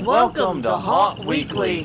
Welcome to Haunt Weekly.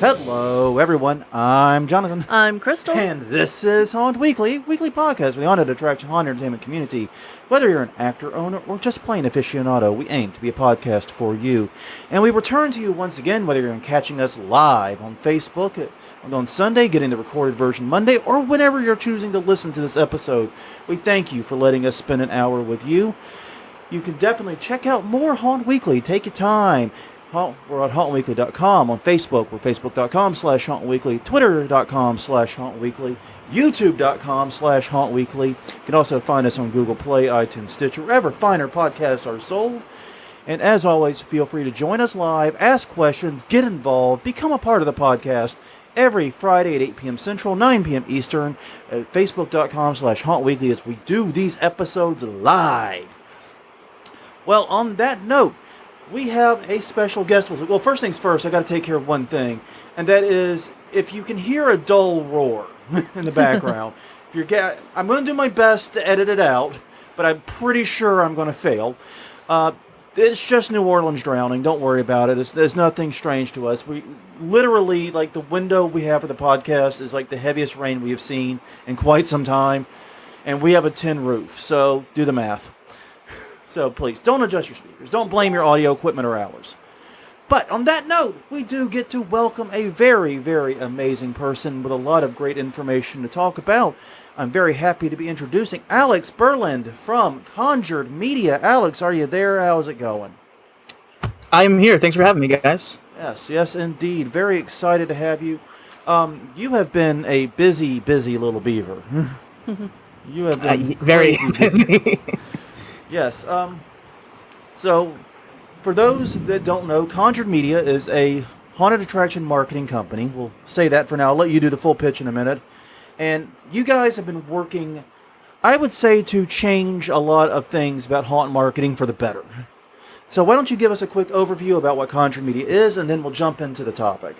Hello, everyone. I'm Jonathan. I'm Crystal. And this is Haunt Weekly, weekly podcast for the haunted attraction haunt entertainment community. Whether you're an actor, owner, or just plain aficionado, we aim to be a podcast for you. And we return to you once again, whether you're catching us live on Facebook on Sunday, getting the recorded version Monday, or whenever you're choosing to listen to this episode. We thank you for letting us spend an hour with you. You can definitely check out more Haunt Weekly. Take your time. We're at hauntweekly.com. On Facebook, we're facebook.com/hauntweekly, twitter.com/hauntweekly, youtube.com/hauntweekly. You can also find us on Google Play, iTunes, Stitcher, wherever finer podcasts are sold. And as always, feel free to join us live, ask questions, get involved, become a part of the podcast every Friday at 8 p.m. Central, 9 p.m. Eastern, at facebook.com/hauntweekly as we do these episodes live. Well, on that note, we have a special guest with us. Well, first things first, I got to take care of one thing, and that is if you can hear a dull roar in the background. I'm going to do my best to edit it out, but I'm pretty sure I'm going to fail. It's just New Orleans drowning. Don't worry about it. There's nothing strange to us. We literally, like, the window we have for the podcast is like the heaviest rain we have seen in quite some time, and we have a tin roof. So do the math. So please, don't adjust your speakers. Don't blame your audio equipment or ours. But on that note, we do get to welcome a very, very amazing person with a lot of great information to talk about. I'm very happy to be introducing Alex Berland from Conjured Media. Alex, are you there? How's it going? I'm here. Thanks for having me, guys. Yes, indeed. Very excited to have you. You have been a busy, busy little beaver. You have been very busy. Yes. So, for those that don't know, Conjured Media is a haunted attraction marketing company. We'll say that for now. I'll let you do the full pitch in a minute. And you guys have been working, I would say, to change a lot of things about haunt marketing for the better. So why don't you give us a quick overview about what Conjured Media is, and then we'll jump into the topic.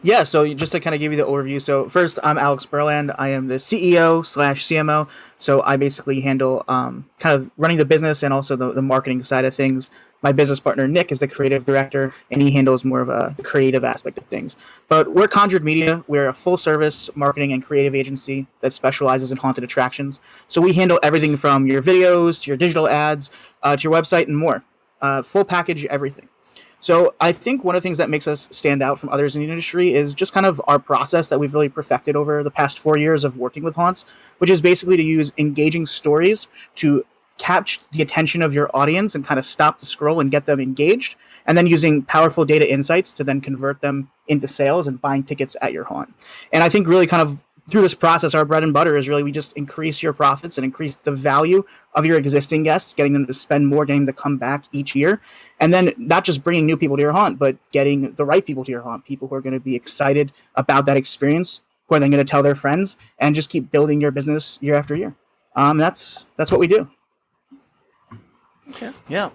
Yeah, so just to kind of give you the overview. So first, I'm Alex Berland. I am the CEO/CMO. So I basically handle kind of running the business and also the marketing side of things. My business partner, Nick, is the creative director, and he handles more of the creative aspect of things. But we're Conjured Media. We're a full-service marketing and creative agency that specializes in haunted attractions. So we handle everything from your videos to your digital ads to your website and more. Full package, everything. So I think one of the things that makes us stand out from others in the industry is just kind of our process that we've really perfected over the past 4 years of working with haunts, which is basically to use engaging stories to capture the attention of your audience and kind of stop the scroll and get them engaged, and then using powerful data insights to then convert them into sales and buying tickets at your haunt. And I think really kind of through this process, our bread and butter is really we just increase your profits and increase the value of your existing guests, getting them to spend more, getting them to come back each year. And then not just bringing new people to your haunt, but getting the right people to your haunt, people who are going to be excited about that experience, who are then going to tell their friends, and just keep building your business year after year. That's what we do. Okay. Yeah.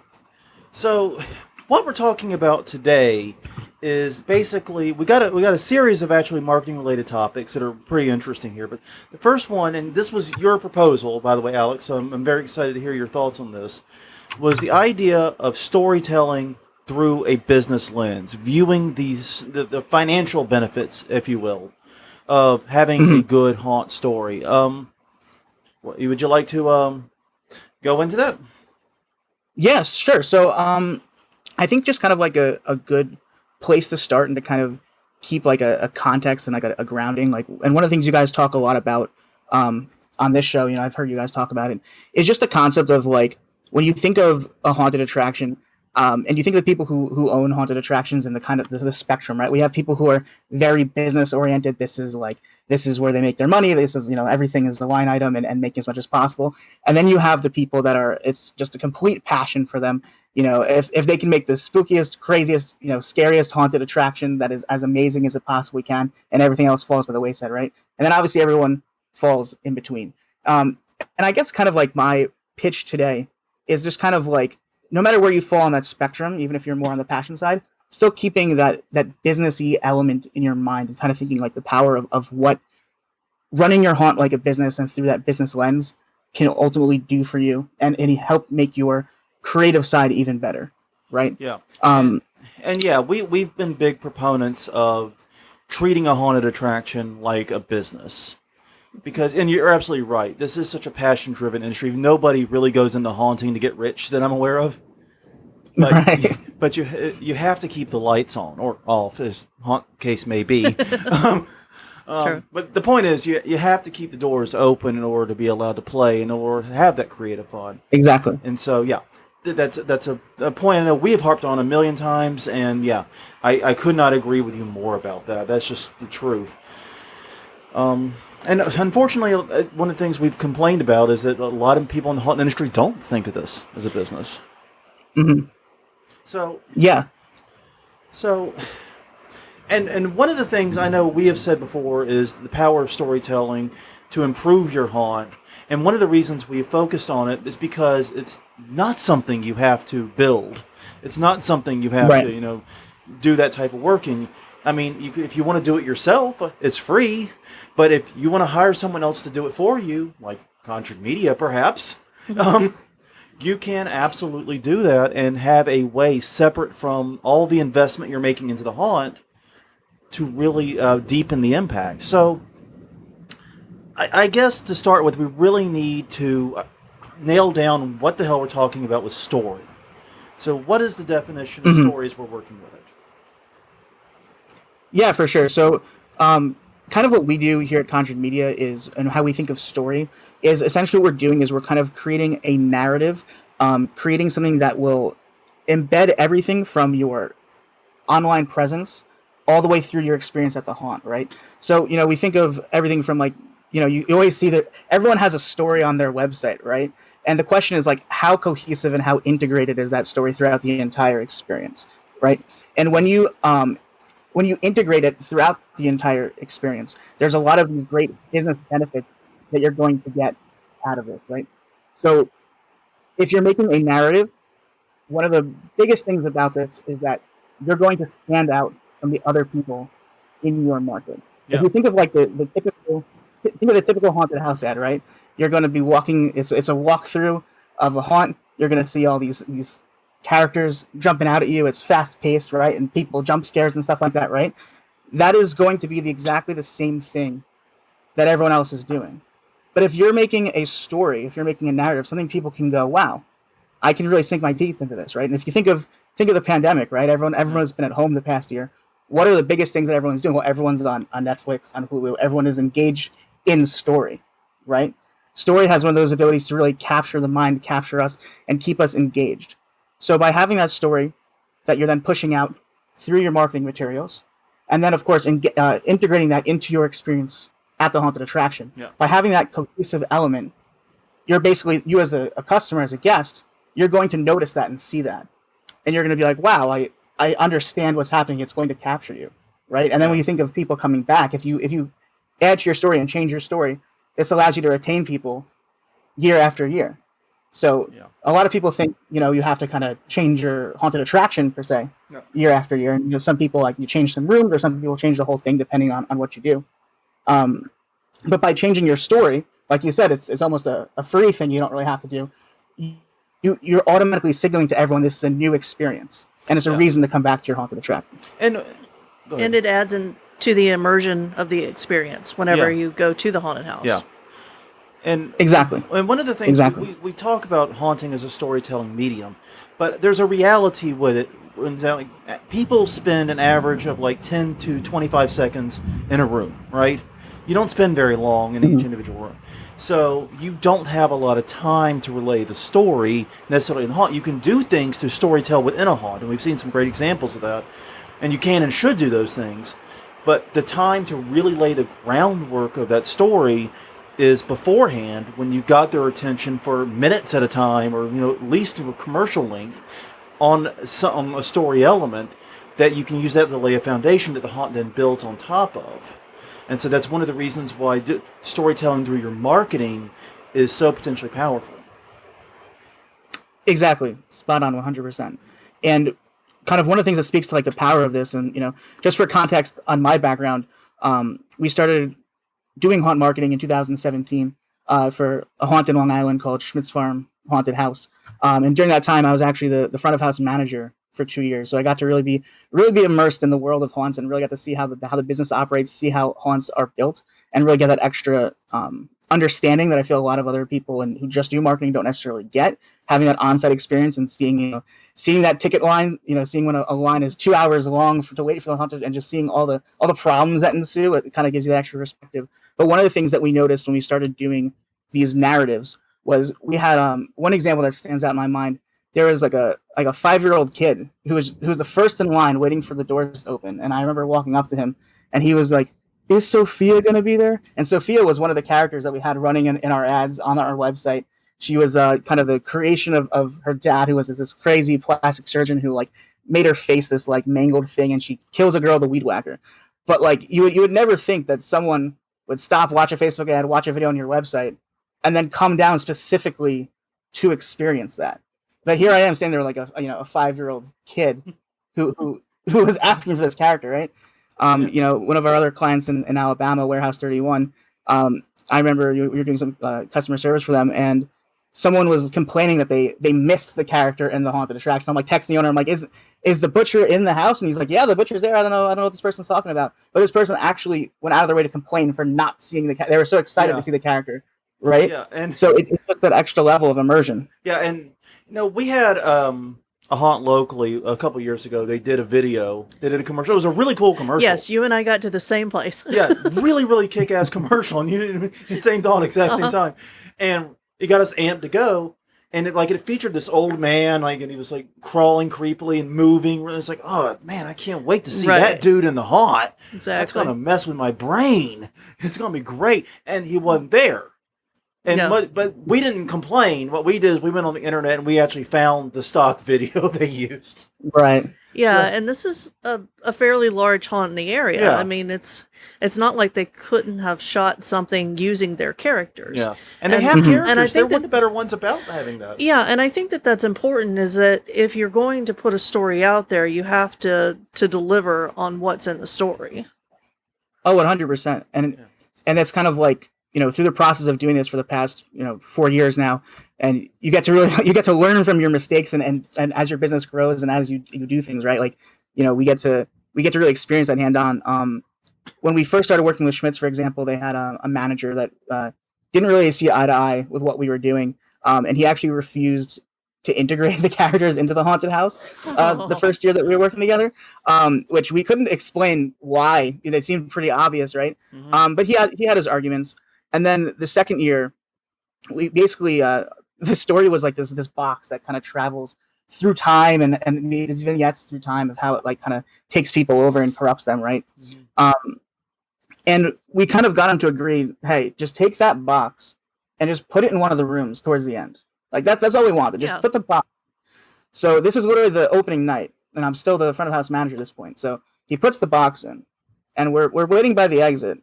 So what we're talking about today is basically we got a series of actually marketing related topics that are pretty interesting here. But the first one, and this was your proposal, by the way, Alex, so I'm very excited to hear your thoughts on this, was the idea of storytelling through a business lens, viewing the financial benefits, if you will, of having a good haunt story. Would you like to go into that? Yes, sure. So I think just kind of like a good place to start and to kind of keep like a context and like a grounding. And one of the things you guys talk a lot about on this show, I've heard you guys talk about it, is just the concept of like when you think of a haunted attraction, and you think of the people who own haunted attractions and the kind of the spectrum, right? We have people who are very business oriented. This is where they make their money. This is, everything is the line item and make as much as possible. And then you have the people that it's just a complete passion for them. If they can make the spookiest, craziest, scariest haunted attraction that is as amazing as it possibly can, and everything else falls by the wayside, right? And then obviously everyone falls in between. And I guess kind of like my pitch today is just kind of like no matter where you fall on that spectrum, even if you're more on the passion side, still keeping that businessy element in your mind and kind of thinking like the power of what running your haunt like a business and through that business lens can ultimately do for you and help make your creative side even better, right? Yeah. Um, And yeah, we've been big proponents of treating a haunted attraction like a business. Because, and you're absolutely right, this is such a passion-driven industry. Nobody really goes into haunting to get rich that I'm aware of. But, right. but you have to keep the lights on, or off, as haunt case may be. True. But the point is, you have to keep the doors open in order to be allowed to play, in order to have that creative fun. Exactly. And so, yeah, that's a point I know we have harped on a million times, and yeah, I could not agree with you more about that. That's just the truth. And unfortunately, one of the things we've complained about is that a lot of people in the haunting industry don't think of this as a business. Mm-hmm. So, Yeah. so, and one of the things I know we have said before is the power of storytelling to improve your haunt. And one of the reasons we have focused on it is because it's not something you have to build. It's not something you have Right. to, do that type of work in. I mean, if you want to do it yourself, it's free. But if you want to hire someone else to do it for you, like Conjured Media perhaps, you can absolutely do that and have a way separate from all the investment you're making into the haunt to really deepen the impact. So I guess to start with, we really need to nail down what the hell we're talking about with story. So what is the definition of stories we're working with? Yeah, for sure. So, kind of what we do here at Conjured Media is, and how we think of story is essentially what we're doing is we're kind of creating a narrative, creating something that will embed everything from your online presence all the way through your experience at the haunt, right? So, we think of everything from like, you always see that everyone has a story on their website, right? And the question is like, how cohesive and how integrated is that story throughout the entire experience, right? And when you integrate it throughout the entire experience, there's a lot of these great business benefits that you're going to get out of it, right? So if you're making a narrative, one of the biggest things about this is that you're going to stand out from the other people in your market. If Yeah. you think of like the typical haunted house ad, right? You're going to be walking. It's a walkthrough of a haunt. You're going to see all these characters jumping out at you. It's fast paced, right? And people jump scares and stuff like that, right? That is going to be exactly the same thing that everyone else is doing. But if you're making a story, if you're making a narrative, something people can go, wow, I can really sink my teeth into this, right? And if you think of the pandemic, right? Everyone's been at home the past year. What are the biggest things that everyone's doing? Well, everyone's on Netflix, on Hulu. Everyone is engaged in story, right? Story has one of those abilities to really capture the mind, capture us, and keep us engaged. So by having that story that you're then pushing out through your marketing materials, and then of course integrating that into your experience at the haunted attraction, by having that cohesive element, you're basically, you as a customer, as a guest, you're going to notice that and see that, and you're going to be like, wow, I understand what's happening. It's going to capture you, right? And then when you think of people coming back, if you add to your story and change your story, this allows you to retain people year after year. So a lot of people think, you have to kind of change your haunted attraction per se year after year. And some people like you change some rooms, or some people change the whole thing depending on what you do. But by changing your story, like you said, it's almost a free thing. You don't really have to do. You're automatically signaling to everyone this is a new experience, and it's a reason to come back to your haunted attraction. And it adds to the immersion of the experience whenever you go to the haunted house. Yeah. And exactly. And one of the things we talk about haunting as a storytelling medium, but there's a reality with it. People spend an average of like 10 to 25 seconds in a room, right? You don't spend very long in each individual room. So you don't have a lot of time to relay the story necessarily in the haunt. You can do things to storytell within a haunt, and we've seen some great examples of that. And you can and should do those things. But the time to really lay the groundwork of that story is beforehand, when you got their attention for minutes at a time, or at least a commercial length on a story element, that you can use that to lay a foundation that the haunt then builds on top of. And so that's one of the reasons why storytelling through your marketing is so potentially powerful. Exactly, spot on, 100%. And kind of one of the things that speaks to like the power of this, and just for context on my background, we started doing haunt marketing in 2017 for a haunt in Long Island called Schmidt's Farm Haunted House. And during that time, I was actually the front of house manager for 2 years. So I got to really be immersed in the world of haunts and really got to see how the business operates, see how haunts are built, and really get that extra understanding that I feel a lot of other people and who just do marketing don't necessarily get. Having that on-site experience and seeing that ticket line, seeing when a line is 2 hours long to wait for the haunted, and just seeing all the problems that ensue, it kind of gives you that extra perspective. But one of the things that we noticed when we started doing these narratives was we had one example that stands out in my mind. There was like a 5-year-old kid who was the first in line waiting for the doors to open, and I remember walking up to him, and he was like, "Is Sophia going to be there?" And Sophia was one of the characters that we had running in our ads on our website. She was kind of the creation of her dad, who was this crazy plastic surgeon who like made her face this like mangled thing, and she kills a girl with a weed whacker. But like you would never think that someone would stop, watch a Facebook ad, watch a video on your website, and then come down specifically to experience that. But here I am standing there like a 5-year-old kid who was asking for this character, right? One of our other clients in Alabama, Warehouse 31, I remember we were doing some customer service for them, and someone was complaining that they missed the character in the haunted attraction. I'm like texting the owner, I'm like, is the butcher in the house? And he's like, yeah, the butcher's there. I don't know what this person's talking about. But this person actually went out of their way to complain for not seeing the character. They were so excited to see the character, right? Yeah, and so it's just that extra level of immersion. Yeah, and we had a haunt locally a couple years ago. They did a video. They did a commercial. It was a really cool commercial. Yes, you and I got to the same place. Yeah, really, really kick-ass commercial. And you same dawn, exact same time. And it got us amped to go. And it featured this old man, and he was like crawling creepily and moving. It's like, oh man, I can't wait to see that dude in the haunt. Exactly. That's gonna mess with my brain. It's gonna be great. And he wasn't there. And but we didn't complain. What we did is we went on the internet and we actually found the stock video they used. Right. Yeah, and this is a fairly large haunt in the area. Yeah. I mean, it's not like they couldn't have shot something using their characters. Yeah, and they have characters. And I think they're one of the better ones about having that. Yeah, and I think that's important, is that if you're going to put a story out there, you have to deliver on what's in the story. Oh, 100%. And that's kind of like, through the process of doing this for the past, 4 years now, and you get to learn from your mistakes and as your business grows and as you do things, right? Like, we get to really experience that hand on. When we first started working with Schmidt's, for example, they had a manager that didn't really see eye to eye with what we were doing. And he actually refused to integrate the characters into the haunted house the first year that we were working together, which we couldn't explain why. It seemed pretty obvious, right? Mm-hmm. But he had his arguments. And then the second year, we basically the story was like this box that kind of travels through time and these vignettes through time of how it like kind of takes people over and corrupts them, right? Mm-hmm. And we kind of got him to agree, hey, just take that box and just put it in one of the rooms towards the end. Like that's all we wanted. Just put the box. So this is literally the opening night, and I'm still the front of house manager at this point. So he puts the box in, and we're waiting by the exit.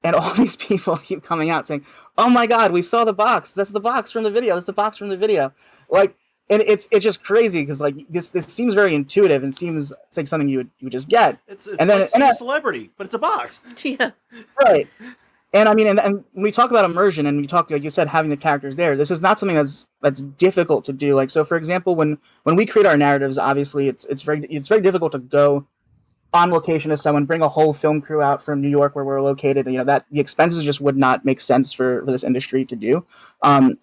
And all these people keep coming out saying, "Oh my God, we saw the box. That's the box from the video. That's the box from the video." Like, and it's just crazy because like this seems very intuitive and seems like something you would just get. It's and then like a celebrity, but it's a box. Yeah. Right. And I mean, and when we talk about immersion, and we talk, like you said, having the characters there, this is not something that's difficult to do. Like, so for example, when we create our narratives, obviously it's very difficult to go on location as someone, bring a whole film crew out from New York where we're located. That the expenses just would not make sense for this industry to do. So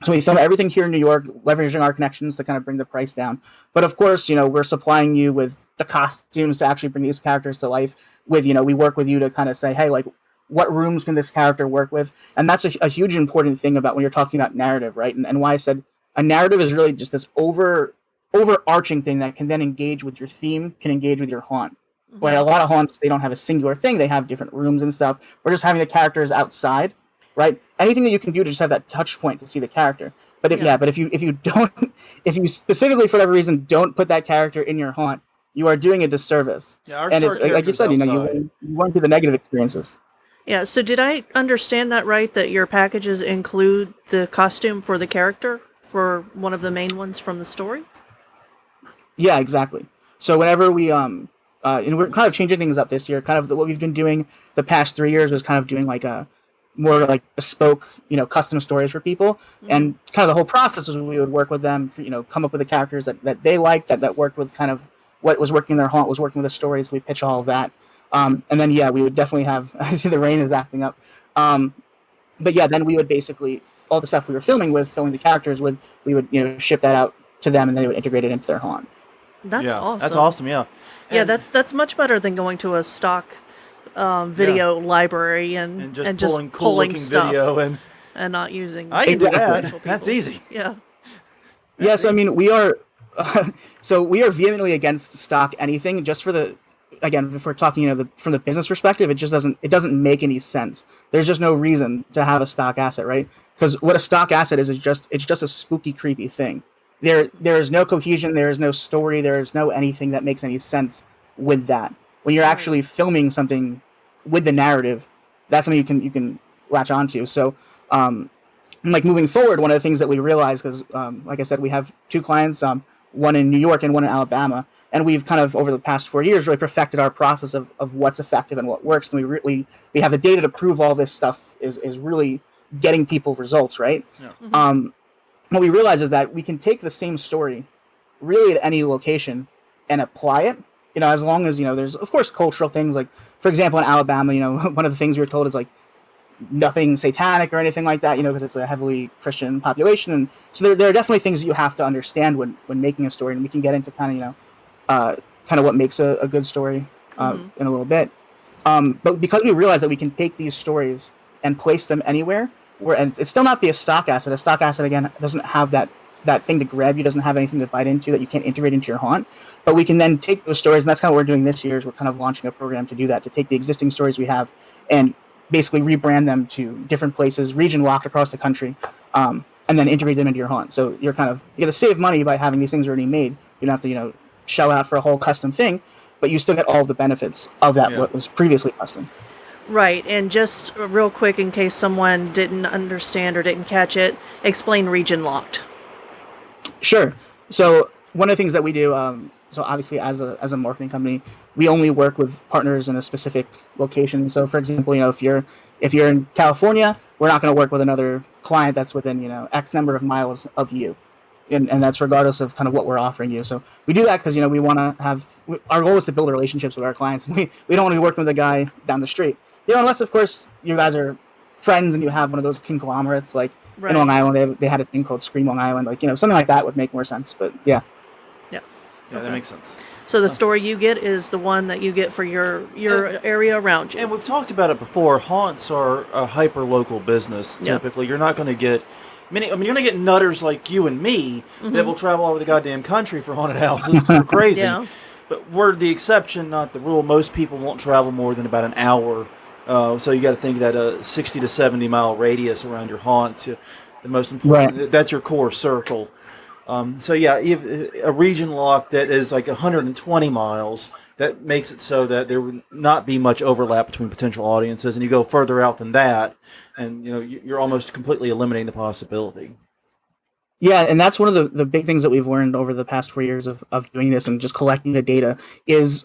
we film everything here in New York, leveraging our connections to kind of bring the price down. But of course, we're supplying you with the costumes to actually bring these characters to life. With, we work with you to kind of say, hey, like, what rooms can this character work with? And that's a huge important thing about when you're talking about narrative, right? And why I said a narrative is really just this overarching thing that can then engage with your theme, can engage with your haunt. Where a lot of haunts, they don't have a singular thing. They have different rooms and stuff. We're just having the characters outside, right? Anything that you can do to just have that touch point to see the character. But if you specifically for whatever reason don't put that character in your haunt, you are doing a disservice. Yeah, and it's like you said, you went through the negative experiences. Yeah. So did I understand that right? That your packages include the costume for the character? for one of the main ones from the story? Yeah, exactly. So whenever we and we're kind of changing things up this year. Kind of what we've been doing the past 3 years was kind of doing like a more like bespoke, custom stories for people. And kind of the whole process was we would work with them, come up with the characters that they liked, that worked with kind of what was working in their haunt, was working with the stories. We pitch all of that. And then, yeah, we would definitely have, I see the rain is acting up. But yeah, then we would basically, all the stuff we were filming the characters with, we would, ship that out to them and they would integrate it into their haunt. That's awesome. That's awesome, yeah. Yeah, that's much better than going to a stock video library and just pulling pulling cool stuff video and not using. I can do Exactly. that. That's easy. Yeah. Yeah, so I mean, we are vehemently against stock anything. Just for the, again, if we're talking, from the business perspective, it doesn't make any sense. There's just no reason to have a stock asset, right? Because what a stock asset is just a spooky, creepy thing. There is no cohesion, there is no story, there is no anything that makes any sense with that. When you're actually filming something with the narrative, that's something you can latch onto. So, like moving forward, one of the things that we realized, because like I said, we have two clients, one in New York and one in Alabama, and we've kind of over the past 4 years really perfected our process of what's effective and what works, and we have the data to prove all this stuff is really getting people results, right? Yeah. What we realize is that we can take the same story really at any location and apply it, as long as, there's of course cultural things, like for example in Alabama, one of the things we were told is like nothing satanic or anything like that, because it's a heavily Christian population. And so there are definitely things that you have to understand when making a story, and we can get into kind of what makes a good story in a little bit. But because we realize that we can take these stories and place them anywhere, and it's still not be a stock asset. A stock asset, again, doesn't have that thing to grab you, doesn't have anything to bite into that you can't integrate into your haunt. But we can then take those stories, and that's kind of what we're doing this year, is we're kind of launching a program to do that, to take the existing stories we have and basically rebrand them to different places, region locked across the country, and then integrate them into your haunt. So you're you get to save money by having these things already made. You don't have to, shell out for a whole custom thing, but you still get all of the benefits of that, what was previously custom. Right, and just real quick, in case someone didn't understand or didn't catch it, explain region locked. Sure. So one of the things that we do, so obviously as a marketing company, we only work with partners in a specific location. So for example, if you're in California, we're not going to work with another client that's within X number of miles of you, and that's regardless of kind of what we're offering you. So we do that because we want to have, our goal is to build relationships with our clients. We don't want to be working with a guy down the street. Unless, of course, you guys are friends and you have one of those conglomerates, like in Long Island, they had a thing called Scream Long Island. Like, something like that would make more sense. But, yeah. Yeah, that makes sense. So the story you get is the one that you get for your area around you. And we've talked about it before. Haunts are a hyper-local business, typically. You're not going to get you're going to get nutters like you and me that will travel all over the goddamn country for haunted houses because we're crazy. Yeah. But we're the exception, not the rule. Most people won't travel more than about an hour. So you got to think that a 60 to 70 mile radius around your haunts, the most important, that's your core circle. So yeah, a region lock that is like 120 miles, that makes it so that there would not be much overlap between potential audiences, and you go further out than that, and you're almost completely eliminating the possibility. Yeah, and that's one of the big things that we've learned over the past 4 years of doing this and just collecting the data is,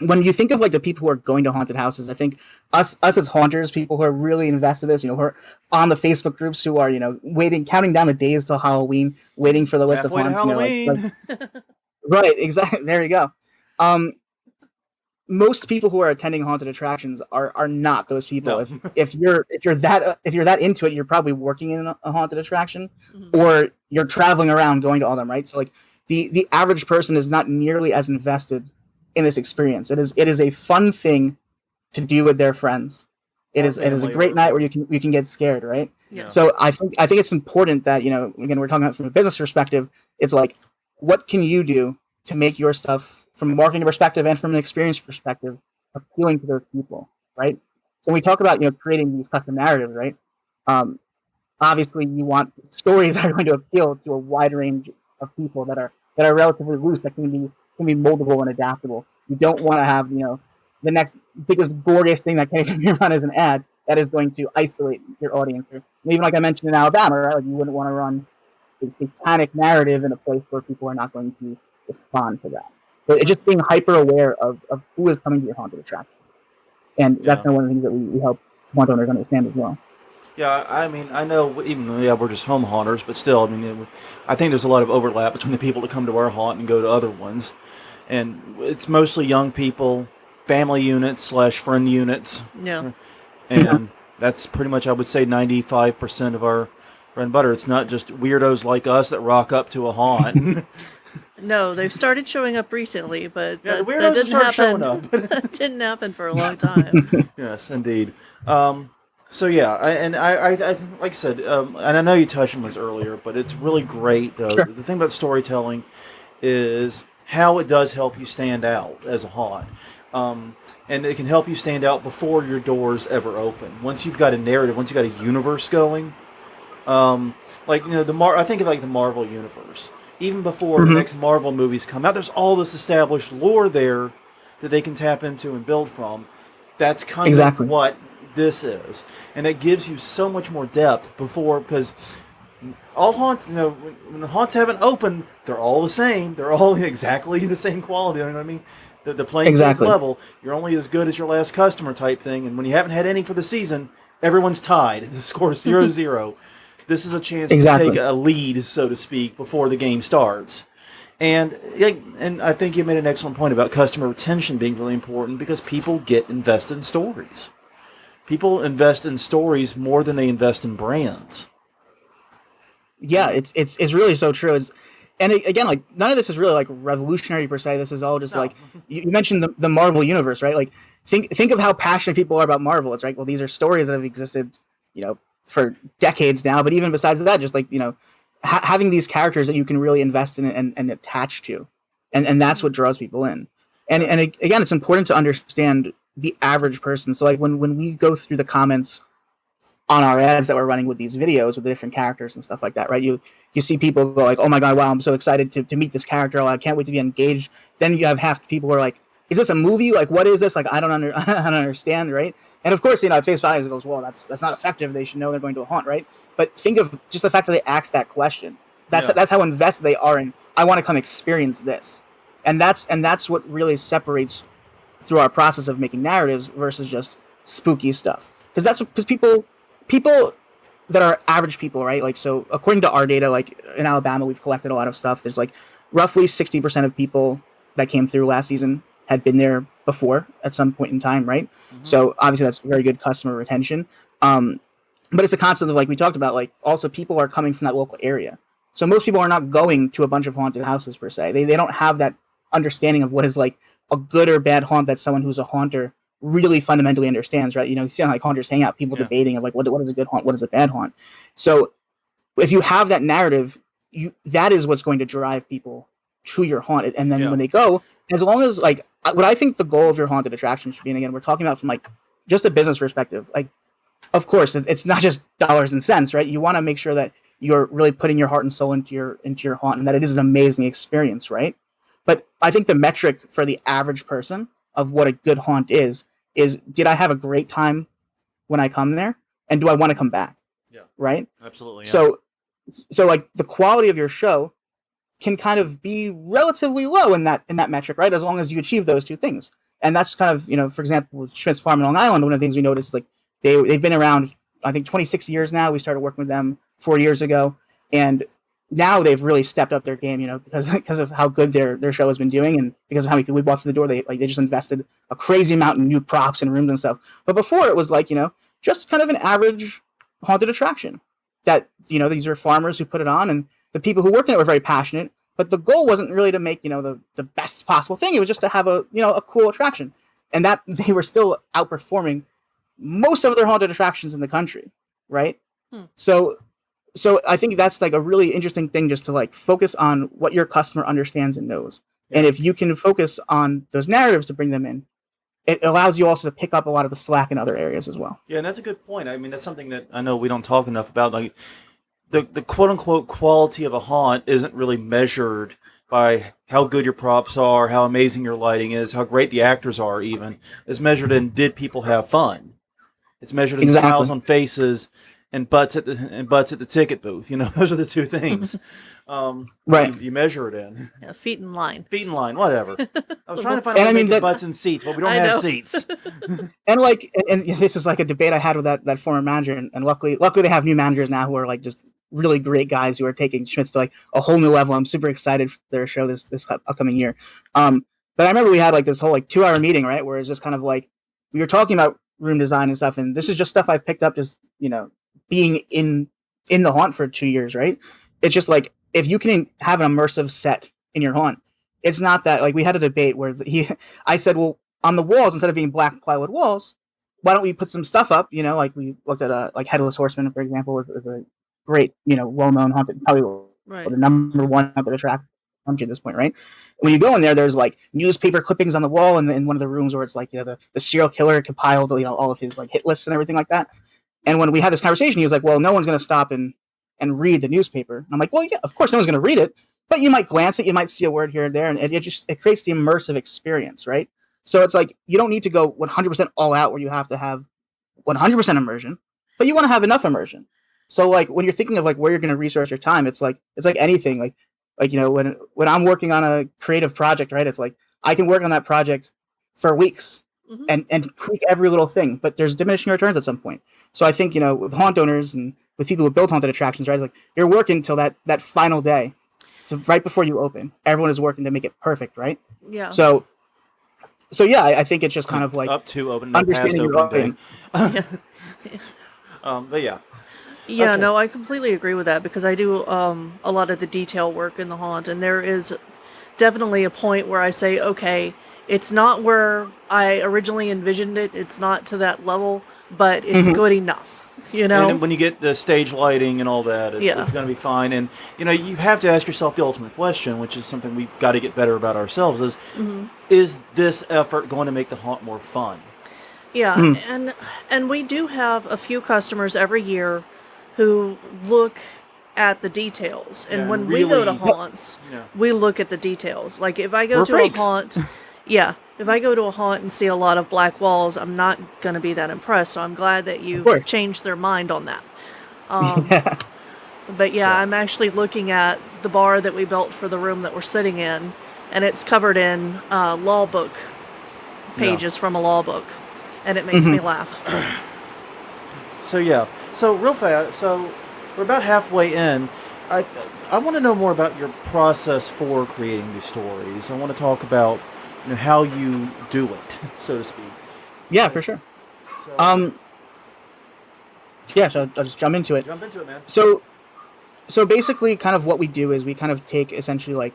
when you think of like the people who are going to haunted houses, I think us as haunters, people who are really invested in this, who are on the Facebook groups, who are, waiting, counting down the days till Halloween, waiting for the list Halfway of haunts. Halloween. Right, exactly. There you go. Most people who are attending haunted attractions are not those people. No. If you're that into it, you're probably working in a haunted attraction, or you're traveling around going to all them, right? So like the average person is not nearly as invested in this experience. It is a fun thing to do with their friends. It is a great night where you can get scared, right? Yeah. So I think it's important that, again, we're talking about from a business perspective, it's like, what can you do to make your stuff, from a marketing perspective and from an experience perspective, appealing to those people, right? So when we talk about creating these custom narratives, right? Obviously you want stories that are going to appeal to a wide range of people that are relatively loose, that can be moldable and adaptable. You don't want to have, the next biggest, goriest thing that can be run as an ad that is going to isolate your audience. And even like I mentioned in Alabama, right? Like you wouldn't want to run a satanic narrative in a place where people are not going to respond to that. So it's just being hyper aware of who is coming to your haunted attraction. And that's kind of one of the things that we help haunt owners understand as well. Yeah, I mean, I know even though we're just home haunters, but still, I mean, I think there's a lot of overlap between the people that come to our haunt and go to other ones, and it's mostly young people, family units / friend units. Yeah, and that's pretty much, I would say, 95% of our bread and butter. It's not just weirdos like us that rock up to a haunt. no, they've started showing up recently, but Yeah, the that weirdos didn't start happen. showing up. Didn't happen for a long time. Yes, indeed. So yeah, I like I said, and I know you touched on this earlier, but it's really great. Sure. The thing about storytelling is how it does help you stand out as a haunt, and it can help you stand out before your doors ever open. Once you've got a narrative, once you've got a universe going, like I think of like the Marvel universe. Even before the next Marvel movies come out, there's all this established lore there that they can tap into and build from. That's kind of what this is, and it gives you so much more depth because all haunts, when the haunts haven't opened, they're all the same. They're all exactly the same quality. You know what I mean? The playing field level. You're only as good as your last customer type thing, and when you haven't had any for the season, everyone's tied. The score's 0-0. This is a chance to take a lead, so to speak, before the game starts. And I think you made an excellent point about customer retention being really important because people get invested in stories. People invest in stories more than they invest in brands. Yeah, it's really so true. And again, like none of this is really like revolutionary per se. This is all just like you mentioned the Marvel universe, right? Like think of how passionate people are about Marvel. It's like, well, these are stories that have existed, for decades now. But even besides that, just like having these characters that you can really invest in and attach to, and that's what draws people in. And again, it's important to understand the average person. So like when we go through the comments on our ads that we're running with these videos with the different characters and stuff like that, right? You see people go like, oh my God, wow, I'm so excited to meet this character. I can't wait to be engaged. Then you have half the people who are like, is this a movie? Like, what is this? Like, I don't understand, right? And of course, at face value, it goes, well, that's not effective. They should know they're going to a haunt, right? But think of just the fact that they asked that question. That's how invested they are in, I want to come experience this. And that's what really separates through our process of making narratives versus just spooky stuff. Because people that are average people, right? Like, so according to our data, like in Alabama, we've collected a lot of stuff. There's like roughly 60% of people that came through last season had been there before at some point in time, right? Mm-hmm. So obviously that's very good customer retention. But it's a concept of, like we talked about, like also people are coming from that local area. So most people are not going to a bunch of haunted houses per se. They don't have that understanding of what is like a good or bad haunt that someone who's a haunter really fundamentally understands, right? You see how like haunters hang out, people debating of like what is a good haunt, what is a bad haunt. So if you have that narrative, that is what's going to drive people to your haunt. And then when they go, as long as like what I think the goal of your haunted attraction should be, and again, we're talking about from like just a business perspective, like of course it's not just dollars and cents, right? You want to make sure that you're really putting your heart and soul into your haunt and that it is an amazing experience, right? But I think the metric for the average person of what a good haunt is did I have a great time when I come there? And do I want to come back? Yeah. Right? Absolutely. Yeah. So like the quality of your show can kind of be relatively low in that metric, right? As long as you achieve those two things. And that's kind of, for example, with Schmidt's Farm in Long Island, one of the things we noticed is like they've been around, I think 26 years now. We started working with them 4 years ago. And now they've really stepped up their game, because of how good their show has been doing, and because of how many people we brought through the door. They just invested a crazy amount in new props and rooms and stuff. But before it was like, just kind of an average haunted attraction that, these are farmers who put it on, and the people who worked in it were very passionate. But the goal wasn't really to make, the best possible thing. It was just to have a cool attraction, and that they were still outperforming most of their haunted attractions in the country, right? So I think that's like a really interesting thing, just to like focus on what your customer understands and knows. Yeah. And if you can focus on those narratives to bring them in, it allows you also to pick up a lot of the slack in other areas as well. Yeah, and that's a good point. I mean, that's something that I know we don't talk enough about. Like the quote unquote quality of a haunt isn't really measured by how good your props are, how amazing your lighting is, how great the actors are even. It's measured in, did people have fun? It's measured in smiles on faces and butts at the ticket booth. You know, those are the two things. Right. You measure it in. Yeah, feet in line. Feet in line, whatever. I was trying to find And a I way mean to make that- butts in seats, but we don't I have know. seats. And like, and this is like a debate I had with that former manager, and luckily they have new managers now who are like just really great guys who are taking Schmitz to like a whole new level. I'm super excited for their show this upcoming year. But I remember we had like this whole like 2-hour meeting, right, where it's just kind of like we were talking about room design and stuff, and this is just stuff I've picked up just being in the haunt for 2 years, right? It's just like if you can have an immersive set in your haunt, it's not that like we had a debate where I said, well, on the walls instead of being black plywood walls, why don't we put some stuff up? Like we looked at like Headless Horseman, for example, was a great well-known haunted, probably Right. the number one haunted attraction at this point, right? When you go in there, there's like newspaper clippings on the wall in one of the rooms where it's like the serial killer compiled all of his like hit lists and everything like that. And when we had this conversation, he was like, well, no one's going to stop and read the newspaper. And I'm like, well, yeah, of course no one's going to read it, but you might glance it, you might see a word here and there, and it creates the immersive experience, right? So it's like you don't need to go 100% all out where you have to have 100% immersion, but you want to have enough immersion. So like when you're thinking of like where you're going to resource your time, it's like anything. Like when I'm working on a creative project, right? It's like I can work on that project for weeks and tweak every little thing, but there's diminishing returns at some point. So I think with haunt owners and with people who build haunted attractions, right? It's like you're working till that final day. So right before you open, everyone is working to make it perfect, right? Yeah. So yeah, I think it's just kind of like up to open, no past understanding your opening audience. day. But yeah. Yeah, Okay. no, I completely agree with that because I do a lot of the detail work in the haunt, and there is definitely a point where I say, okay, it's not where I originally envisioned it. It's not to that level, but it's good enough. And then when you get the stage lighting and all that, it's going to be fine. And you have to ask yourself the ultimate question, which is something we've got to get better about ourselves: is this effort going to make the haunt more fun? Yeah, and we do have a few customers every year who look at the details, and Yeah, when we go to really- haunts, we look at the details. Like if I go We're to freaks. a haunt, if I go to a haunt and see a lot of black walls, I'm not going to be that impressed. So I'm glad that you course. changed their mind on that. But I'm actually looking at the bar that we built for the room that we're sitting in, and it's covered in law book pages from a law book, and it makes me laugh. So real fast. So we're about halfway in. I want to know more about your process for creating these stories. I want to talk about how you do it, so to speak. Yeah, for sure. So, So I'll just jump into it. jump into it, man. So basically, kind of what we do is we kind of take essentially like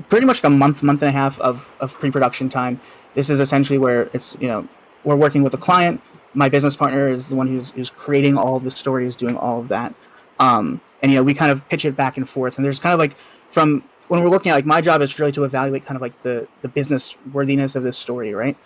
pretty much like a month and a half of pre-production time. This is essentially where it's we're working with a client. My business partner is the one who's creating all of the stories, doing all of that. And we kind of pitch it back and forth. And there's kind of like from when we're looking at like my job is really to evaluate kind of like the business worthiness of this story, right?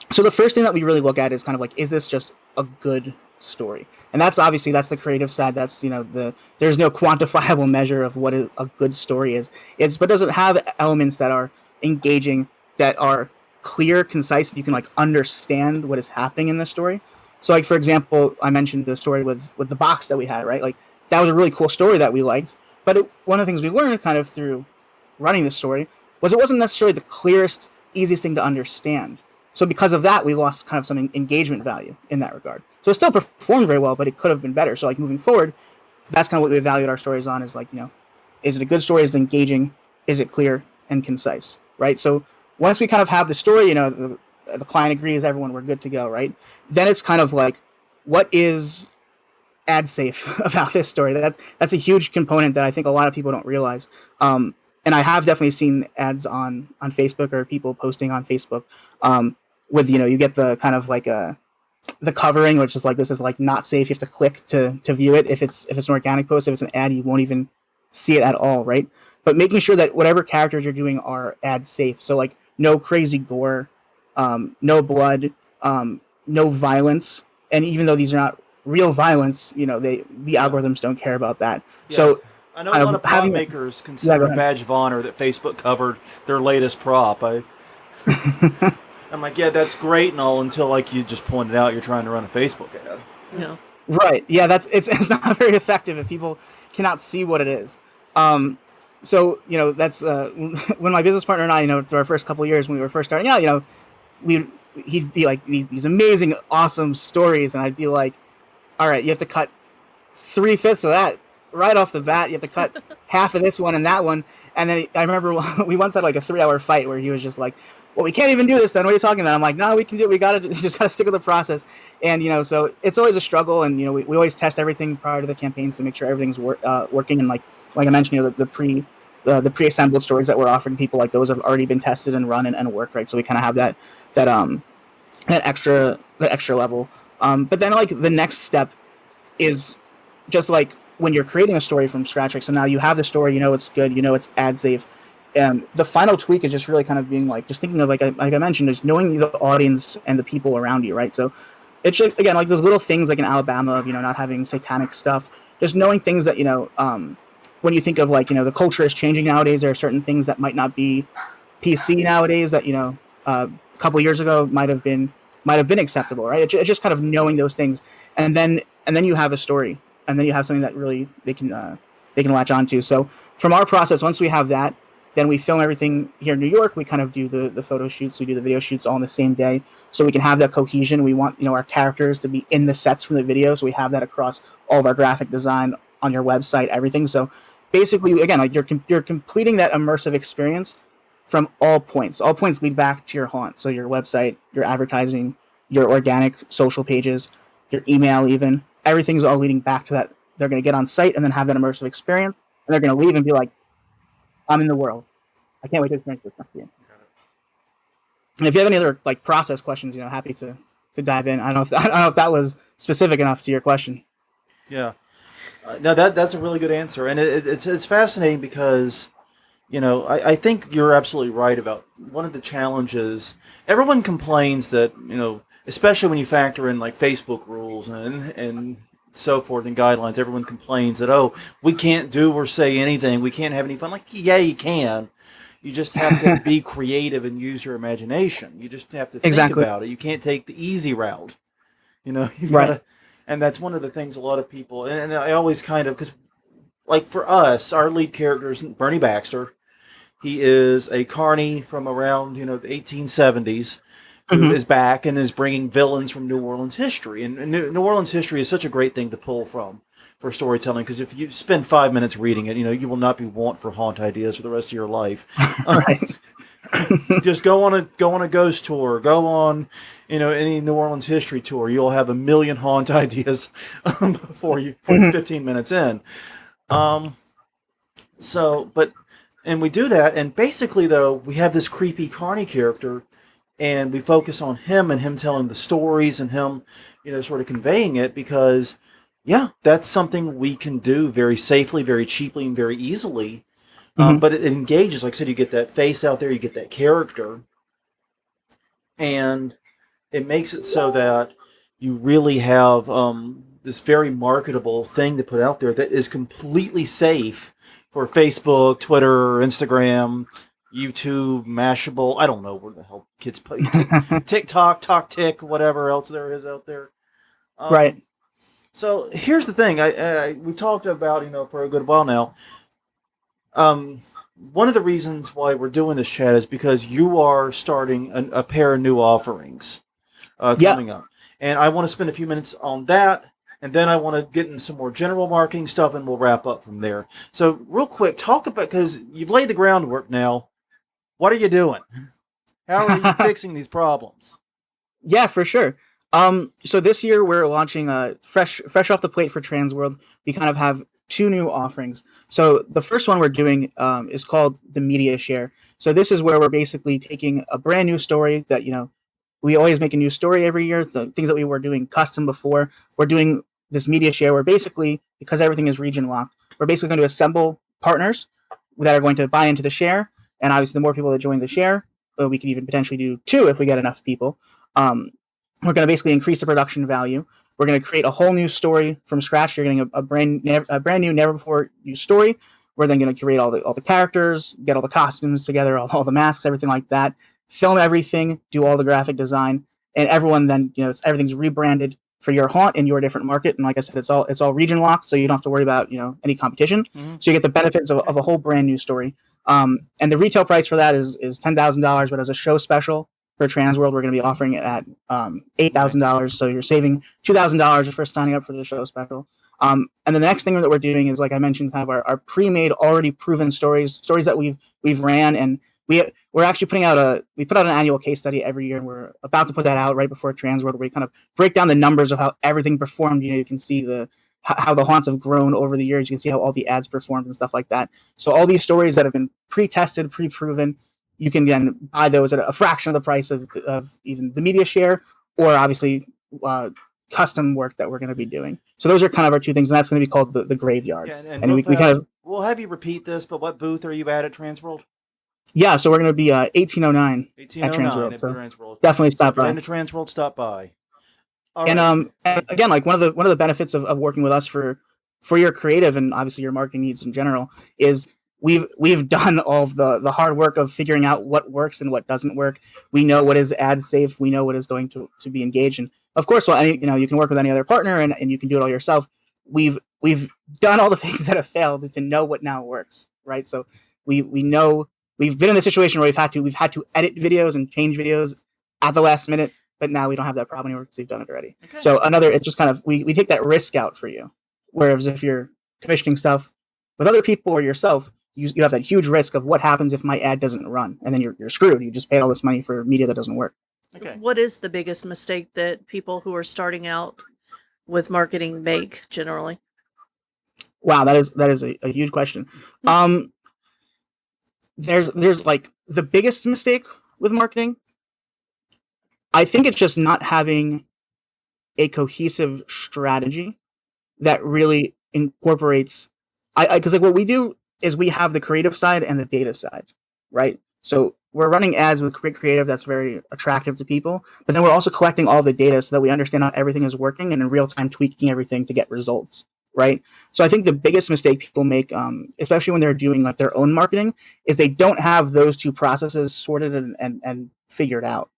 So the first thing that we really look at is kind of like, is this just a good story? And that's obviously that's the creative side. That's there's no quantifiable measure of what a good story is. But does it have elements that are engaging, that are clear, concise, and you can like understand what is happening in the story? So like for example, I mentioned the story with the box that we had, right? Like that was a really cool story that we liked. But one of the things we learned kind of through running the story was it wasn't necessarily the clearest, easiest thing to understand. So because of that, we lost kind of some engagement value in that regard. So it still performed very well, but it could have been better. So like moving forward, that's kind of what we evaluate our stories on is like, is it a good story? Is it engaging? Is it clear and concise, right? So once we kind of have the story, the client agrees, everyone, we're good to go, right? Then it's kind of like, what is ad safe about this story? That's a huge component that I think a lot of people don't realize. And I have definitely seen ads on Facebook or people posting on Facebook with, you get the kind of like the covering, which is like, this is like not safe. You have to click to view it. If it's an organic post, if it's an ad, you won't even see it at all, right? But making sure that whatever characters you're doing are ad safe. So like no crazy gore, no blood, no violence. And even though these are not real violence, the algorithms don't care about that. Yeah. So I know a lot of prop makers consider a badge of honor that Facebook covered their latest prop. I'm like, yeah, that's great and all until like you just pointed out you're trying to run a Facebook ad. You know. Right. Yeah, it's not very effective if people cannot see what it is. Um, so that's when my business partner and I, for our first couple of years when we were first starting out, we he'd be like these amazing, awesome stories, and I'd be like, all right, you have to cut 3/5 of that right off the bat. You have to cut half of this one and that one. And then I remember we once had like a 3-hour fight where he was just like, well, we can't even do this then. What are you talking about? I'm like, no, we can do it. We got to just got to stick with the process. And, so it's always a struggle. And, we always test everything prior to the campaigns to make sure everything's working. And like I mentioned, the pre-assembled stories that we're offering people, like those have already been tested and run and work, right? So we kind of have that extra level. But then like the next step is just like when you're creating a story from scratch, like, so now you have the story, it's good, it's ad safe. The final tweak is just really kind of being like, just thinking of like I mentioned, is knowing the audience and the people around you, right? So it's just, again, like those little things like in Alabama of, not having satanic stuff, just knowing things that, when you think of like, the culture is changing nowadays, there are certain things that might not be PC nowadays that, a couple years ago might have been acceptable, right? It's just kind of knowing those things. And then you have a story, and then you have something that really they can latch onto. So from our process, once we have that, then we film everything here in New York. We kind of do the photo shoots, we do the video shoots all on the same day, so we can have that cohesion. We want our characters to be in the sets from the video, so we have that across all of our graphic design on your website, everything. So basically, again, like you're completing that immersive experience from all points. All points lead back to your haunt. So your website, your advertising, your organic social pages, your email, even everything's all leading back to that. They're going to get on site and then have that immersive experience, and they're going to leave and be like, I'm in the world. I can't wait to experience this stuff again. And if you have any other like process questions, happy to dive in. I don't know if that was specific enough to your question. Yeah. No, that's a really good answer, and it's fascinating because, I think you're absolutely right about one of the challenges. Everyone complains that, especially when you factor in like Facebook rules and so forth and guidelines, everyone complains that, oh, we can't do or say anything, we can't have any fun. Like, yeah, you can. You just have to be creative and use your imagination. You just have to think about it. You can't take the easy route. You gotta, and that's one of the things a lot of people, and I always kind of, because like for us, our lead character is Bernie Baxter. He is a carny from around, the 1870s who is back and is bringing villains from New Orleans history. And New Orleans history is such a great thing to pull from for storytelling, because if you spend 5 minutes reading it, you will not be want for haunt ideas for the rest of your life. Just go on a ghost tour, go on, any New Orleans history tour. You'll have a million haunt ideas before 15 minutes in. And we do that, and basically though, we have this creepy carny character, and we focus on him and him telling the stories and him, sort of conveying it, because, yeah, that's something we can do very safely, very cheaply, and very easily. But it engages, like I said, you get that face out there, you get that character, and it makes it so that you really have this very marketable thing to put out there that is completely safe for Facebook, Twitter, Instagram, YouTube, Mashable. I don't know where the hell kids play. TikTok, TalkTick, whatever else there is out there. Right. So here's the thing. We've talked about, for a good while now. One of the reasons why we're doing this, Chad, is because you are starting a pair of new offerings coming up. And I want to spend a few minutes on that. And then I want to get into some more general marketing stuff, and we'll wrap up from there. So real quick, talk about, because you've laid the groundwork now. What are you doing? How are you fixing these problems? Yeah, for sure. So this year we're launching fresh off the plate for Transworld. We kind of have 2 new offerings. So the first one we're doing is called the Media Share. So this is where we're basically taking a brand new story that, we always make a new story every year. The things that we were doing custom before, we're doing this Media Share where basically, because everything is region locked, we're basically going to assemble partners that are going to buy into the share. And obviously the more people that join the share, we could even potentially do 2 if we get enough people. We're going to basically increase the production value. We're going to create a whole new story from scratch. You're getting a brand new, never before used story. We're then going to create all the characters, get all the costumes together, all the masks, everything like that. Film everything, do all the graphic design, and everyone then, everything's rebranded for your haunt in your different market. And like I said, it's all region locked, so you don't have to worry about any competition. So you get the benefits of a whole brand new story. And the retail price for that is $10,000, but as a show special for Transworld, we're going to be offering it at $8,000. So you're saving $2,000 for signing up for the show special. And then the next thing that we're doing is, like I mentioned, kind of our pre-made, already proven stories that we've ran, and we're actually we put out an annual case study every year, and we're about to put that out right before Transworld, where we kind of break down the numbers of how everything performed. You can see how the haunts have grown over the years. You can see how all the ads performed and stuff like that. So all these stories that have been pre-tested, pre-proven, you can then buy those at a fraction of the price of even the media share, or obviously custom work that we're going to be doing. So those are kind of our two things, and that's going to be called the Graveyard. Yeah, and we kind of we'll have you repeat this, but what booth are you at Transworld? Yeah, so we're going to be 1809 at 1809 Transworld. So Transworld. definitely stop by. And the Transworld, stop by. And again, like one of the benefits of working with us for your creative and obviously your marketing needs in general is we've done all of the hard work of figuring out what works and what doesn't work. We know what is ad safe. We know what is going to be engaged. And of course, well, you can work with any other partner and you can do it all yourself. We've done all the things that have failed to know what now works, right? So we know we've been in a situation where we've had to edit videos and change videos at the last minute, but now we don't have that problem anymore because we've done it already. Okay. So it's just kind of we take that risk out for you. Whereas if you're commissioning stuff with other people or yourself, you have that huge risk of what happens if my ad doesn't run, and then you're screwed. You just paid all this money for media that doesn't work. Okay. What is the biggest mistake that people who are starting out with marketing make generally? Wow, that is a huge question. There's like the biggest mistake with marketing. I think it's just not having a cohesive strategy that really incorporates. Because like what we do is we have the creative side and the data side, right? So we're running ads with creative that's very attractive to people, but then we're also collecting all the data so that we understand how everything is working and in real time tweaking everything to get results, right? So I think the biggest mistake people make, especially when they're doing like their own marketing, is they don't have those two processes sorted and figured out.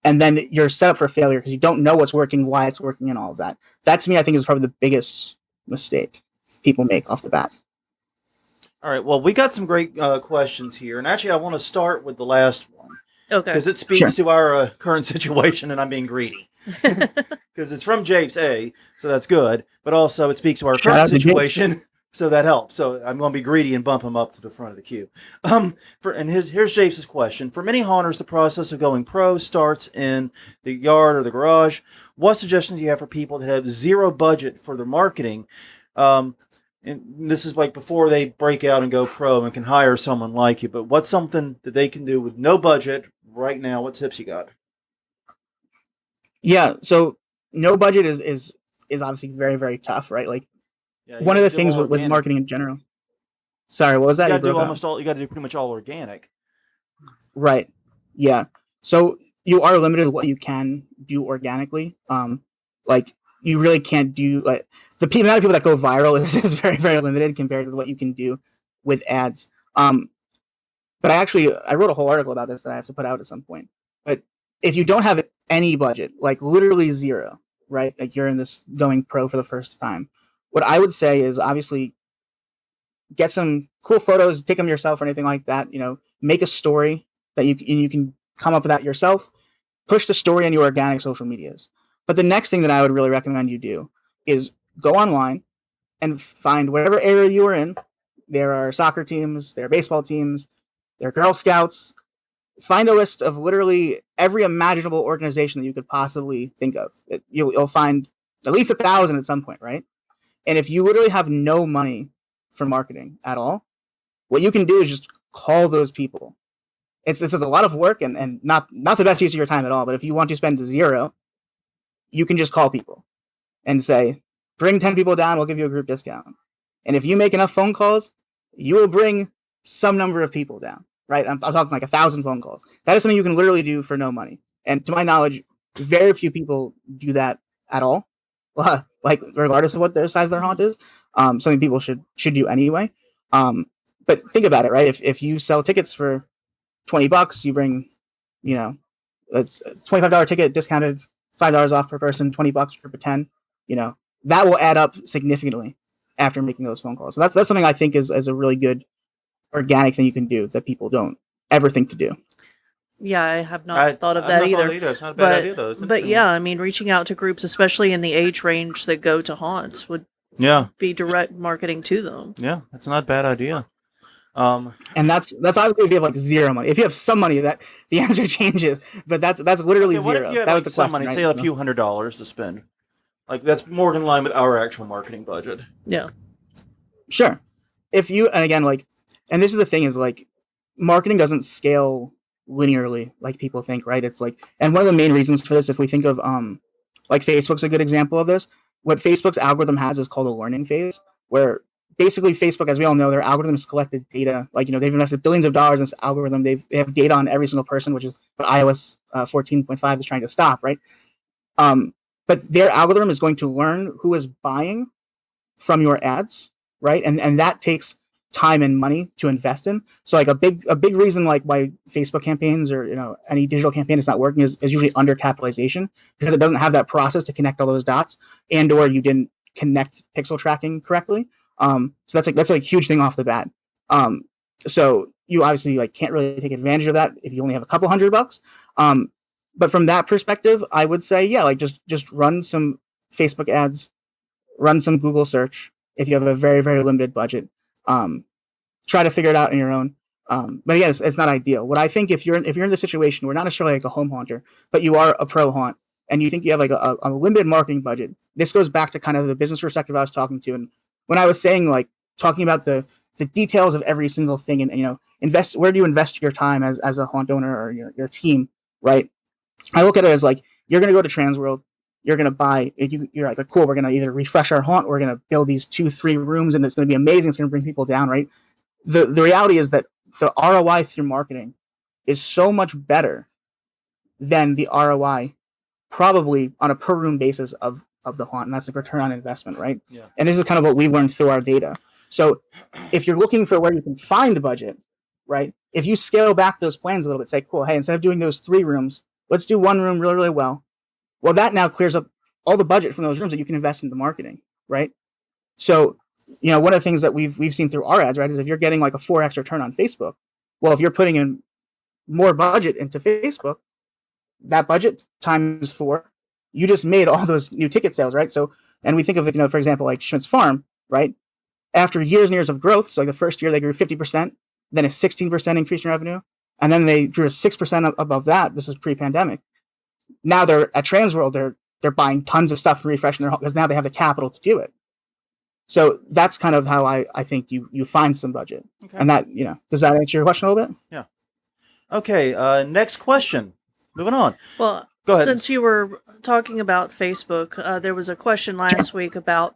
And then you're set up for failure because you don't know what's working, why it's working, and all of that. That to me, I think, is probably the biggest mistake people make off the bat. All right. Well, we got some great questions here, and actually, I want to start with the last one. Okay. Because it speaks to our current situation, and I'm being greedy. Because it's from Japes A, so that's good. But also, it speaks to our current situation, so that helps. So I'm going to be greedy and bump him up to the front of the queue. Here's Japes' question. For many haunters, the process of going pro starts in the yard or the garage. What suggestions do you have for people that have zero budget for their marketing? And this is like before they break out and go pro and can hire someone like you. But what's something that they can do with no budget right now? What tips you got? Yeah, so no budget is obviously very, very tough, right? Like one of the things with marketing in general. Sorry, what was that? You got to do pretty much all organic. Right. Yeah. So you are limited with what you can do organically. Like you really can't do like the amount of people that go viral is very, very limited compared to what you can do with ads. But I wrote a whole article about this that I have to put out at some point. But if you don't have any budget, like literally zero, right? Like you're in this going pro for the first time. What I would say is obviously get some cool photos, take them yourself or anything like that. Make a story that you can come up with that yourself. Push the story on your organic social medias. But the next thing that I would really recommend you do is go online and find whatever area you are in. There are soccer teams, there are baseball teams, there are Girl Scouts. Find a list of literally every imaginable organization that you could possibly think of. You'll find at least 1,000 at some point, right? And if you literally have no money for marketing at all, what you can do is just call those people. This is a lot of work and not the best use of your time at all. But if you want to spend zero, you can just call people and say, bring 10 people down, we'll give you a group discount. And if you make enough phone calls, you will bring some number of people down, right? I'm talking like 1,000 phone calls. That is something you can literally do for no money. And to my knowledge, very few people do that at all. Like regardless of what their size of their haunt is, something people should do anyway. But think about it, right? If you sell tickets for $20, you bring, it's a $25 ticket discounted $5 off per person, $20 for 10, that will add up significantly after making those phone calls. So that's something I think is a really good organic thing you can do that people don't ever think to do. Yeah, I have not thought of I've that not thought of either. that either. It's not a bad idea, though. It's But interesting. yeah, I mean, reaching out to groups, especially in the age range that go to haunts, would Yeah, be direct marketing to them. yeah, that's not a bad idea. And that's obviously if you have like zero money. If you have some money, that the answer changes. But that's literally Okay, what zero. if you had That like was the some question, money, right? say a few $100s to spend? Like that's more in line with our actual marketing budget. Yeah. Sure. If you and again like, and this is the thing is like, marketing doesn't scale linearly like people think, right? It's like, and one of the main reasons for this, if we think of like Facebook's a good example of this. What Facebook's algorithm has is called a learning phase, where basically Facebook, as we all know, their algorithms collected data. Like they've invested billions of dollars in this algorithm. They have data on every single person, which is what iOS 14.5 is trying to stop, right? But their algorithm is going to learn who is buying from your ads, right? And that takes time and money to invest in. So like a big reason like why Facebook campaigns or any digital campaign is not working is usually undercapitalization, because it doesn't have that process to connect all those dots, and or you didn't connect pixel tracking correctly. So that's a huge thing off the bat. So you obviously like can't really take advantage of that if you only have a couple $100. But from that perspective, I would say yeah, like just run some Facebook ads, run some Google search if you have a very, very limited budget. Try to figure it out on your own. But again, it's not ideal. What I think, if you're in the situation where not necessarily like a home haunter, but you are a pro haunt and you think you have like a limited marketing budget, this goes back to kind of the business perspective I was talking to. And when I was saying like talking about the details of every single thing, and invest, where do you invest your time as a haunt owner or your team, right? I look at it as like, you're going to go to Transworld, you're going to buy, you're like, cool, we're going to either refresh our haunt, or we're going to build these 2-3 rooms and it's going to be amazing, it's going to bring people down, right? The reality is that the ROI through marketing is so much better than the ROI probably on a per room basis of the haunt, and that's the return on investment, right? Yeah. And this is kind of what we learned through our data. So if you're looking for where you can find budget, right? If you scale back those plans a little bit, say, cool, hey, instead of doing those 3 rooms, let's do 1 room really, really well. Well, that now clears up all the budget from those rooms that you can invest into marketing, right? So, one of the things that we've seen through our ads, right, is if you're getting like a 4x return on Facebook, well, if you're putting in more budget into Facebook, that budget times 4, you just made all those new ticket sales, right? So, and we think of it, for example, like Schmidt's Farm, right? After years and years of growth, so like the first year they grew 50%, then a 16% increase in revenue, and then they grew a 6% above that. This is pre-pandemic. Now they're at Transworld, they're buying tons of stuff and refreshing their home because now they have the capital to do it. So that's kind of how I think you find some budget. Okay. And that, does that answer your question a little bit? Yeah. Okay, next question. Moving on. Well, go ahead. Since you were talking about Facebook, there was a question last week about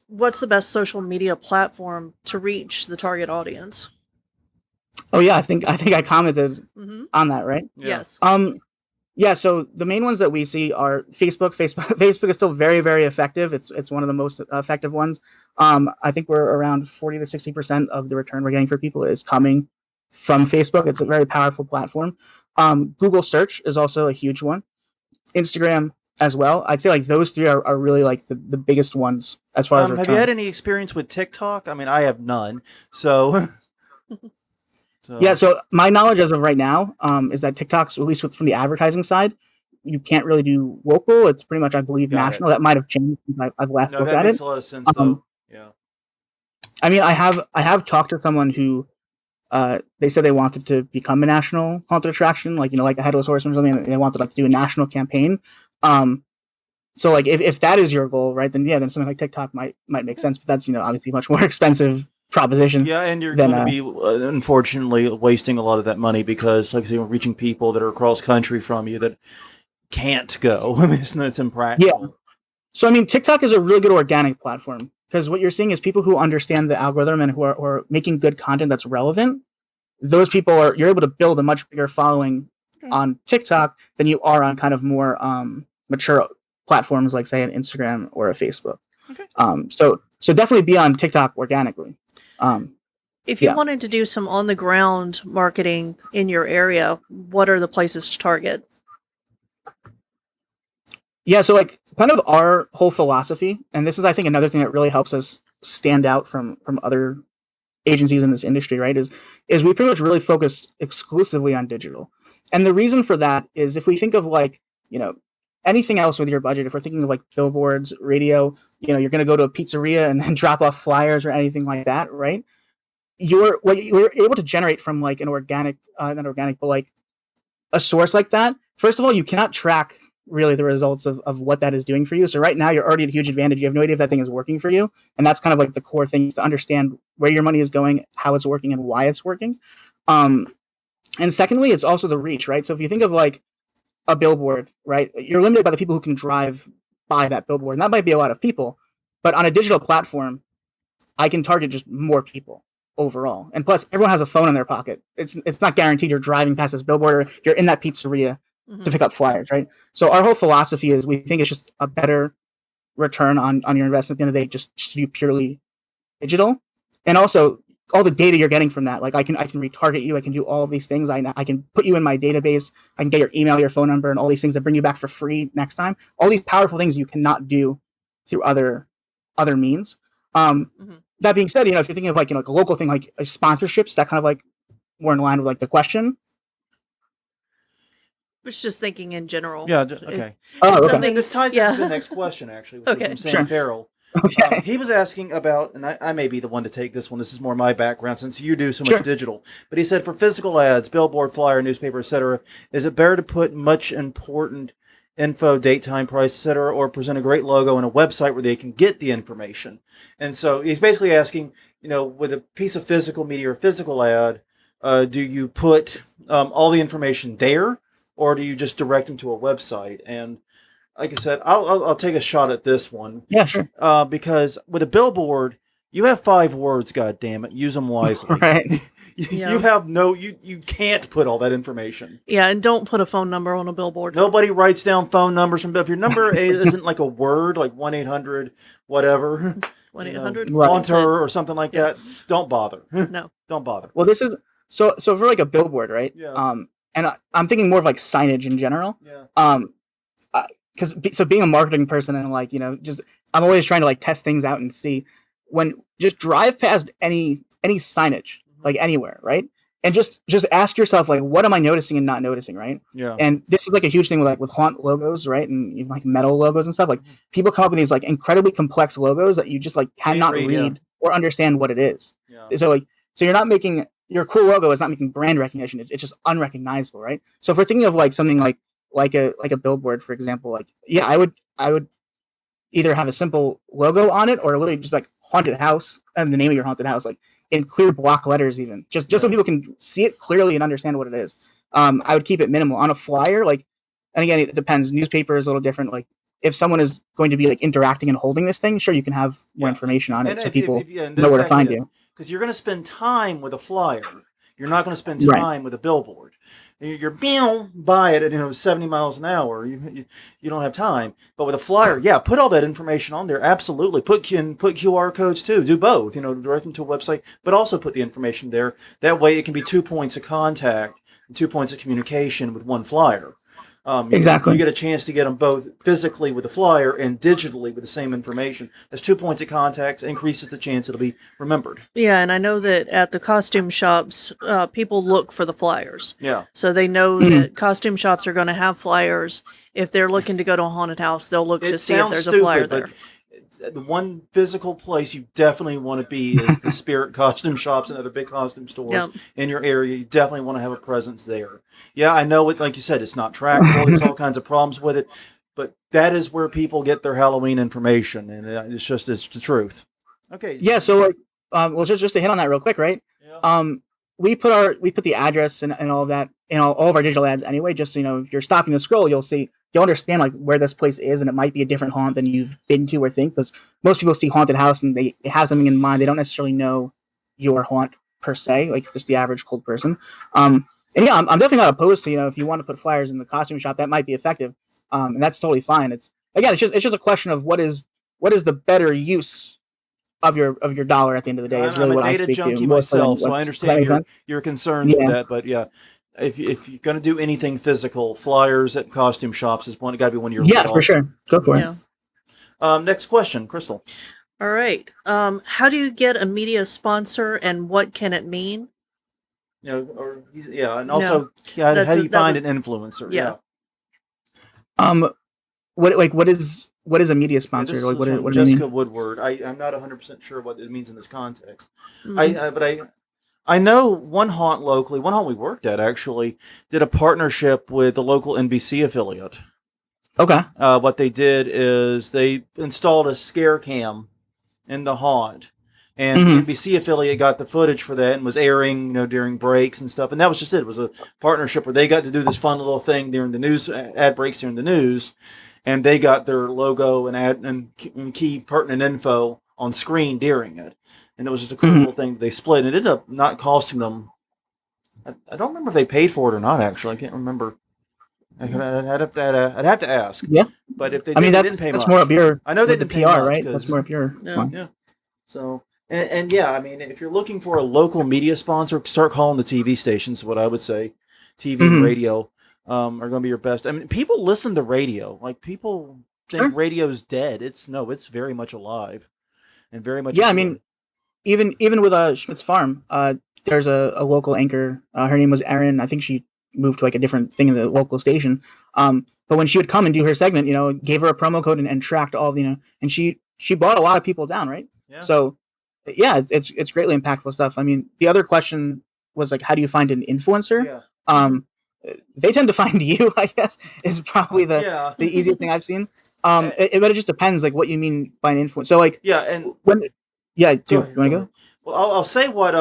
what's the best social media platform to reach the target audience? Oh yeah, I think I commented on that, right? Yeah. Yes. Yeah, so the main ones that we see are Facebook. Facebook is still very, very effective. It's one of the most effective ones. I think we're around 40 to 60% of the return we're getting for people is coming from Facebook. It's a very powerful platform. Google search is also a huge one. Instagram as well. I'd say like those 3 are really like the biggest ones as far as return. Have you had any experience with TikTok? I mean, I have none. So yeah, so my knowledge as of right now is that TikTok's, at least from the advertising side, you can't really do local. It's pretty much, I believe, national. That might have changed since I've last looked at it. That makes a lot of sense, though. Yeah. I mean, I have talked to someone who they said they wanted to become a national haunted attraction, like like a Headless Horseman or something. And they wanted to do a national campaign. So like if that is your goal, right, then then something like TikTok might make sense. But that's obviously much more expensive proposition. Yeah, and you're going to be unfortunately wasting a lot of that money because, like I say, you're reaching people that are across country from you that can't go. I mean, it's impractical. Yeah. So I mean, TikTok is a really good organic platform because what you're seeing is people who understand the algorithm and who are making good content that's relevant. Those people you're able to build a much bigger following on TikTok than you are on kind of more mature platforms like say an Instagram or a Facebook. Okay. So definitely be on TikTok organically. If you wanted to do some on the ground marketing in your area, what are the places to target? Yeah, so like kind of our whole philosophy, and this is I think another thing that really helps us stand out from other agencies in this industry, right? Is we pretty much really focus exclusively on digital. And the reason for that is if we think of like, you know, anything else with your budget, if we're thinking of like billboards, radio, you're going to go to a pizzeria and then drop off flyers or anything like that, right? You're able to generate from like an organic, not organic, but like a source like that. First of all, you cannot track really the results of what that is doing for you. So right now you're already at a huge advantage. You have no idea if that thing is working for you. And that's kind of like the core thing is to understand where your money is going, how it's working and why it's working. Um, and secondly, it's also the reach, right? So if you think of like a billboard, right, you're limited by the people who can drive by that billboard. And that might be a lot of people, but on a digital platform, I can target just more people overall. And plus, everyone has a phone in their pocket. It's not guaranteed you're driving past this billboard or you're in that pizzeria to pick up flyers, right? So our whole philosophy is we think it's just a better return on your investment at the end of the day, just to do purely digital. And also all the data you're getting from that, like I can retarget you, I can do all of these things. I can put you in my database, I can get your email, your phone number, and all these things that bring you back for free next time. All these powerful things you cannot do through other means. That being said, if you're thinking of like like a local thing like sponsorships, that kind of like more in line with like the question. It's just thinking in general. Yeah. Okay. Okay. This ties into the next question, actually, which is from Sam Farrell. Okay. He was asking about, and I may be the one to take this one. This is more my background since you do so much digital. But he said for physical ads, billboard, flyer, newspaper, etc., is it better to put much important info, date, time, price, etc., or present a great logo and a website where they can get the information? And so he's basically asking, with a piece of physical media or physical ad, do you put all the information there, or do you just direct them to a website? And like I said, I'll take a shot at this one. Yeah, sure. Because with a billboard, you have 5 words. God damn it, use them wisely. Right. You have you can't put all that information. Yeah, and don't put a phone number on a billboard. Nobody writes down phone numbers if your number isn't like a word, like 1-800 whatever, 1-800 Haunter or something like that. Don't bother. No, don't bother. Well, this is so for like a billboard, right? Yeah. And I'm thinking more of like signage in general. Yeah. Because being a marketing person and like just I'm always trying to like test things out and see when just drive past any signage like anywhere, right? And just ask yourself like what am I noticing and not noticing, right? Yeah. And this is like a huge thing with haunt logos, right? And even like metal logos and stuff. Like people come up with these like incredibly complex logos that you just like cannot read or understand what it is. Yeah. So you're not making your cool logo is not making brand recognition. It's just unrecognizable, right? So if we're thinking of like something like a billboard, for example, like I would either have a simple logo on it or literally just like haunted house and the name of your haunted house, like in clear block letters, even just so people can see it clearly and understand what it is. I would keep it minimal on a flyer, like, and again, it depends. Newspaper is a little different. Like if someone is going to be like interacting and holding this thing, sure, you can have more information on it so people know where to find you. Because you're going to spend time with a flyer. You're not going to spend time with a billboard. You're by it at 70 miles an hour. You don't have time. But with a flyer, put all that information on there. Absolutely, put QR codes too. Do both. Direct them to a website, but also put the information there. That way, it can be 2 points of contact, 2 points of communication with one flyer. Exactly. You get a chance to get them both physically with the flyer and digitally with the same information. That's 2 points of contact, increases the chance it'll be remembered. Yeah, and I know that at the costume shops, people look for the flyers. Yeah. So they know that costume shops are going to have flyers. If they're looking to go to a haunted house, they'll look to see if there's a flyer there. The one physical place you definitely want to be is the Spirit costume shops and other big costume stores in your area. You definitely want to have a presence there. Yeah, I know it. Like you said, it's not trackable. There's all kinds of problems with it, but that is where people get their Halloween information, and it's the truth. Okay. Yeah. So well, just to hit on that real quick, right? Yeah. We put the address and all of that in all of our digital ads anyway. Just so if you're stopping to scroll, you'll understand like where this place is, and it might be a different haunt than you've been to or think. Because most people see haunted house and they have something in mind. They don't necessarily know your haunt per se, like just the average cold person. And I'm definitely not opposed to if you want to put flyers in the costume shop, that might be effective, and that's totally fine. It's just a question of what is the better use of your dollar at the end of the day. Is really I'm a what data I speak junkie to myself, so I understand your concerns with that. But if you're going to do anything physical, flyers at costume shops is one. Got to be one of your Yeah, for lead-offs. sure. Go for Yeah. it. Next question, Crystal. All right. How do you get a media sponsor, and what can it mean? And No, also, how that's do a, you that find was an influencer? yeah. What is a media Yeah, sponsor? this Like, is from what do you Jessica mean? Woodward. I'm not 100% sure what it means in this context. Mhm. I know one haunt locally, one haunt we worked at actually, did a partnership with the local NBC affiliate. Okay. What they did is they installed a scare cam in the haunt, and the Mm-hmm. NBC affiliate got the footage for that and was airing, during breaks and stuff. And that was just it. It was a partnership where they got to do this fun little thing during the news ad breaks during the news, and they got their logo and key pertinent info on screen during it. And it was just a cool Mm-hmm. little thing that they split. And it ended up not costing them. I don't remember if they paid for it or not. Actually, I can't remember. I'd have to ask. Yeah. But if they I did, mean, they didn't pay that's much. more up your I know they with the didn't pay PR, much right? That's because more up your Yeah. line. yeah. So and yeah, I mean, if you're looking for a local media sponsor, start calling the TV stations. What I would say, TV and Mm-hmm. radio are going to be your best. I mean, people listen to radio. Like people think Sure. radio's dead. It's very much alive and very much Yeah, I mean, important. even with Schmidt's Farm, there's a local anchor. Her name was Erin. I think she moved to like a different thing in the local station. But when she would come and do her segment, gave her a promo code and tracked all the, and she brought a lot of people down, right? Yeah. So yeah, it's greatly impactful stuff. I mean, the other question was like, how do you find an influencer? Yeah. Um, they tend to find you, I guess, is probably Yeah. the easiest thing I've seen. But it just depends, like what you mean by an influence. So like Yeah. And yeah, go do you ahead. want to Go go? ahead. Well, I'll say what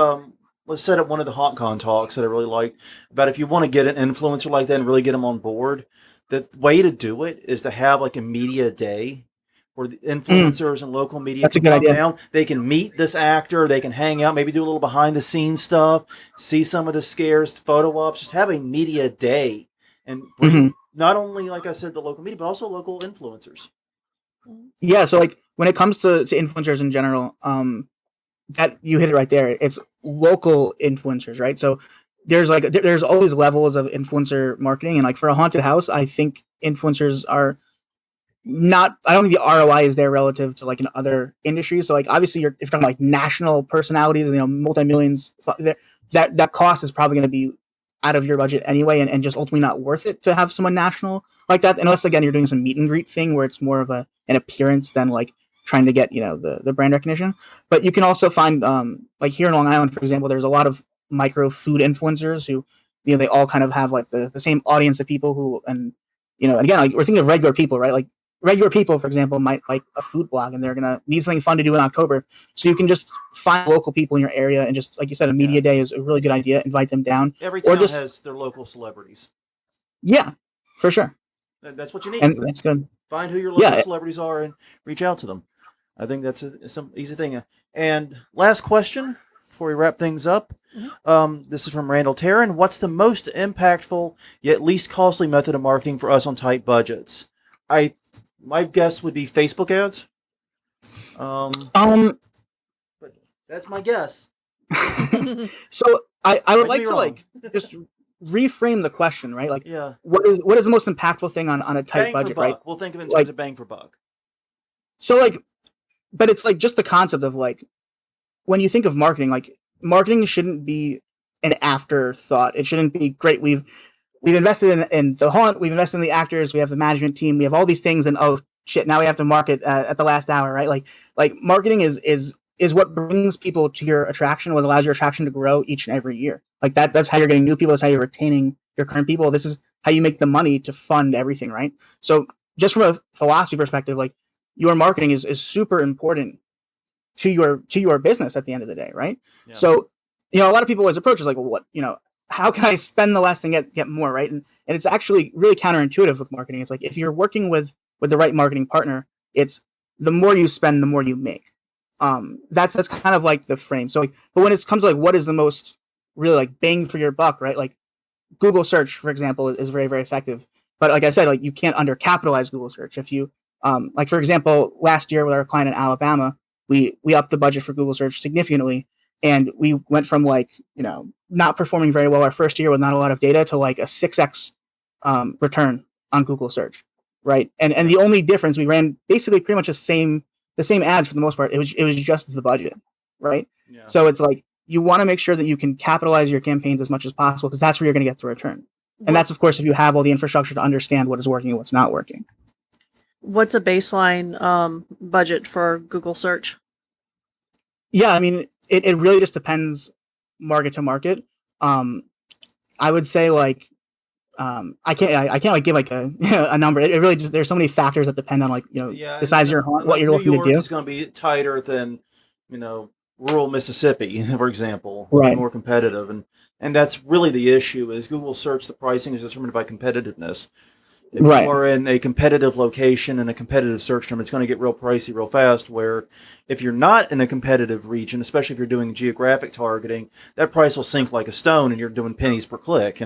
was said at one of the HauntCon talks that I really liked about if you want to get an influencer like that and really get them on board, the way to do it is to have like a media day where the influencers and local media That's a can good come idea. down. They can meet this actor. They can hang out, maybe do a little behind the scenes stuff, see some of the scares, photo ops. Just have a media day and bring not only, like I said, the local media, but also local influencers. Yeah, so like when it comes to influencers in general, that you hit it right there. It's local influencers, right? So there's always levels of influencer marketing, and like for a haunted house, I think influencers are not. I don't think the ROI is there relative to like in other industries. So like obviously, if you're talking like national personalities, multi millions, that cost is probably going to be out of your budget anyway, and just ultimately not worth it to have someone national like that, unless again you're doing some meet and greet thing where it's more of an appearance than like trying to get the brand recognition. But you can also find like here in Long Island, for example, there's a lot of micro food influencers who they all kind of have like the same audience of people who and again like we're thinking of regular people, right? Like regular people, for example, might like a food blog and they're gonna need something fun to do in October. So you can just find local people in your area and just like you said, a media day is a really good idea. Invite them down. Every Or town just has their local celebrities. yeah, for sure. That's what you need. And that's good. Find who your local Yeah. celebrities are and reach out to them. I think that's some easy thing. And last question before we wrap things up. This is from Randall Taryn. What's the most impactful yet least costly method of marketing for us on tight budgets? My guess would be Facebook ads. But that's my guess. So I would Might like be to wrong. like just reframe the question, right? Like Yeah. what is the most impactful thing on a tight Bang budget, for buck. right? We'll think of it in Like terms of bang for buck. so like but it's like just the concept of like when you think of marketing, like marketing shouldn't be an afterthought. It shouldn't be great. We've invested in the haunt. We've invested in the actors. We have the management team. We have all these things, and oh shit, now we have to market at the last hour, right? Like marketing is what brings people to your attraction. What allows your attraction to grow each and every year. Like that's how you're getting new people. That's how you're retaining your current people. This is how you make the money to fund everything, right? So just from a philosophy perspective, like your marketing is super important to your business at the end of the day, right? Yeah. So, a lot of people always approach is like, well, what, how can I spend the less and get more, right? And it's actually really counterintuitive with marketing. It's like if you're working with the right marketing partner, it's the more you spend, the more you make. That's kind of like the frame. So, but when it comes to like what is the most really like bang for your buck, right? Like Google search, for example, is very, very effective. But like I said, like you can't undercapitalize Google search. If you, like for example, last year with our client in Alabama, we upped the budget for Google search significantly, and we went from like, not performing very well our first year with not a lot of data to like a 6x return on Google search, right? And the only difference, we ran basically pretty much the same ads for the most part. It was just the budget, right? Yeah. So it's like you want to make sure that you can capitalize your campaigns as much as possible because that's where you're going to get the return. And that's, of course, if you have all the infrastructure to understand what is working and what's not working. What's a baseline budget for Google search? Yeah, I mean, it really just depends market to market. I would say like I can't like give like a number. It really just, there's so many factors that depend on like the size of your haunt, what you're looking New York to do. is going to be tighter than rural Mississippi, for example, Right. more competitive, and that's really the issue. Is Google search, the pricing is determined by competitiveness. If Right. you are in a competitive location and a competitive search term, it's going to get real pricey real fast. Where if you're not in a competitive region, especially if you're doing geographic targeting, that price will sink like a stone, and you're doing pennies per click.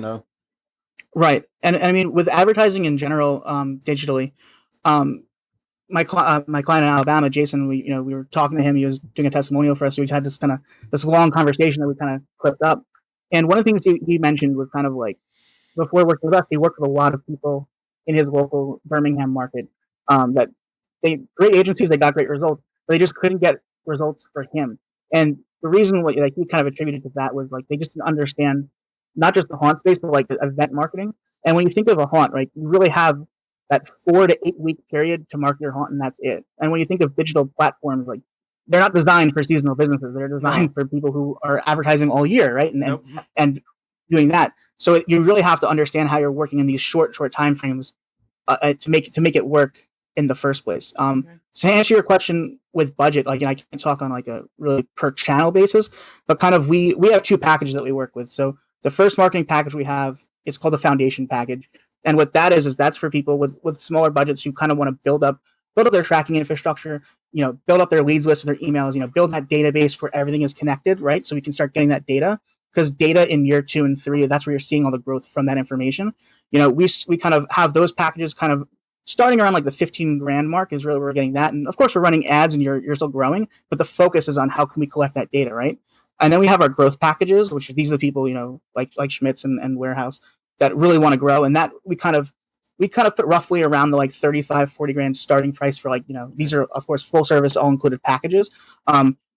Right. And I mean, with advertising in general, digitally, my client in Alabama, Jason, we were talking to him. He was doing a testimonial for us. So we had this long conversation that we kind of clipped up. And one of the things he mentioned was kind of like, before working with us, he worked with a lot of people in his local Birmingham market that great agencies, they got great results, but they just couldn't get results for him. And the reason what like he kind of attributed to that was like they just didn't understand not just the haunt space, but like the event marketing. And when you think of a haunt, right, you really have that 4 to 8 week period to market your haunt, and that's it. And when you think of digital platforms, like they're not designed for seasonal businesses; they're designed for people who are advertising all year, right? And doing that. So you really have to understand how you're working in these short time frames to make it work in the first place. Okay. So to answer your question with budget, like I can't talk on like a really per channel basis, but kind of we have 2 packages that we work with. So the first marketing package we have, it's called the foundation package, and what that is that's for people with smaller budgets who kind of want to build up their tracking infrastructure, build up their leads list, their emails, build that database where everything is connected, right? So we can start getting that data. Because data in year 2 and 3, that's where you're seeing all the growth from that information. We kind of have those packages kind of starting around like the 15 grand mark is really where we're getting that. And of course, we're running ads and you're still growing, but the focus is on how can we collect that data, right? And then we have our growth packages, which these are the people, like Schmitz and Warehouse that really want to grow. And that we kind of put roughly around the like 35, 40 grand starting price for these are of course full service, all included packages.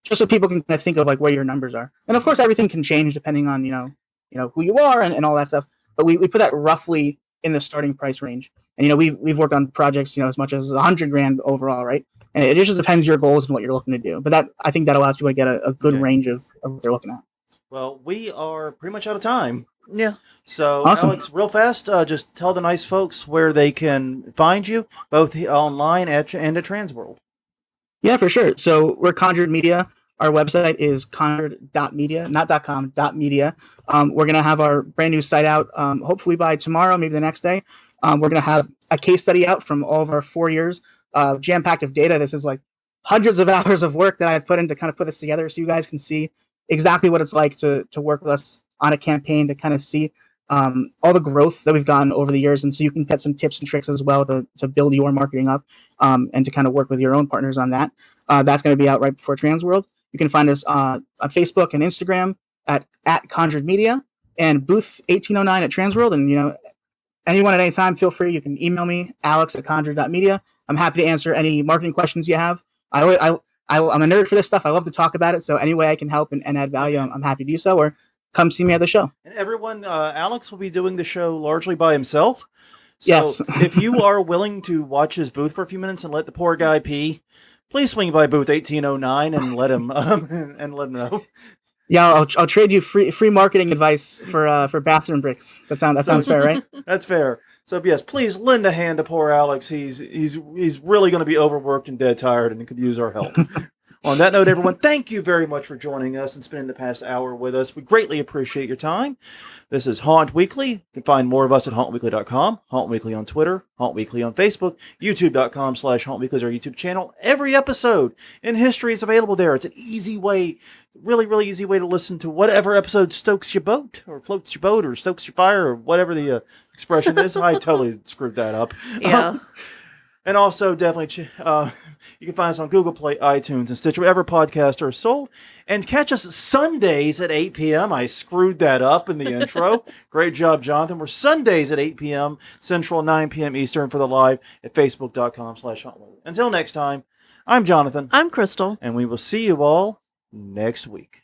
Just so people can kind of think of like where your numbers are. And of course, everything can change depending on, who you are and all that stuff. But we put that roughly in the starting price range. And, we've worked on projects, as much as 100 grand overall, right? And it just depends your goals and what you're looking to do. But I think that allows people to get a good range of what they're looking at. Well, we are pretty much out of time. Yeah. So, awesome. Alex, real fast, just tell the nice folks where they can find you, both online and at Transworld. Yeah, for sure. So we're Conjured Media. Our website is conjured.media, not .com, .media. We're going to have our brand new site out hopefully by tomorrow, maybe the next day. We're going to have a case study out from all of our 4 years jam-packed of data. This is like hundreds of hours of work that I've put in to kind of put this together so you guys can see exactly what it's like to work with us on a campaign, to kind of see all the growth that we've gotten over the years. And so you can get some tips and tricks as well to build your marketing up and to kind of work with your own partners on that. That's going to be out right before Transworld. You can find us on Facebook and Instagram at Conjured Media and booth 1809 at Transworld. And, anyone at any time, feel free. You can email me, alex@conjured.media. I'm happy to answer any marketing questions you have. I'm a nerd for this stuff. I love to talk about it. So any way I can help and add value, I'm happy to do so. Or come see me at the show. And everyone, Alex will be doing the show largely by himself. So yes. If you are willing to watch his booth for a few minutes and let the poor guy pee, please swing by booth 1809 and let him know. Yeah, I'll trade you free marketing advice for bathroom bricks. That sounds fair, right? That's fair. So yes, please lend a hand to poor Alex. He's really going to be overworked and dead tired and could use our help. On that note, everyone, thank you very much for joining us and spending the past hour with us. We greatly appreciate your time. This is Haunt Weekly. You can find more of us at hauntweekly.com, Haunt Weekly on Twitter, Haunt Weekly on Facebook, youtube.com/hauntweekly is our YouTube channel. Every episode in history is available there. It's an easy way, really, really easy way to listen to whatever episode stokes your boat, or floats your boat, or stokes your fire, or whatever the expression is. I totally screwed that up. Yeah. And also, definitely, you can find us on Google Play, iTunes, and Stitcher, wherever podcasts are sold. And catch us Sundays at 8 p.m. I screwed that up in the intro. Great job, Jonathan. We're Sundays at 8 p.m. Central, 9 p.m. Eastern for the live at facebook.com/hauntmovie. Until next time, I'm Jonathan. I'm Crystal. And we will see you all next week.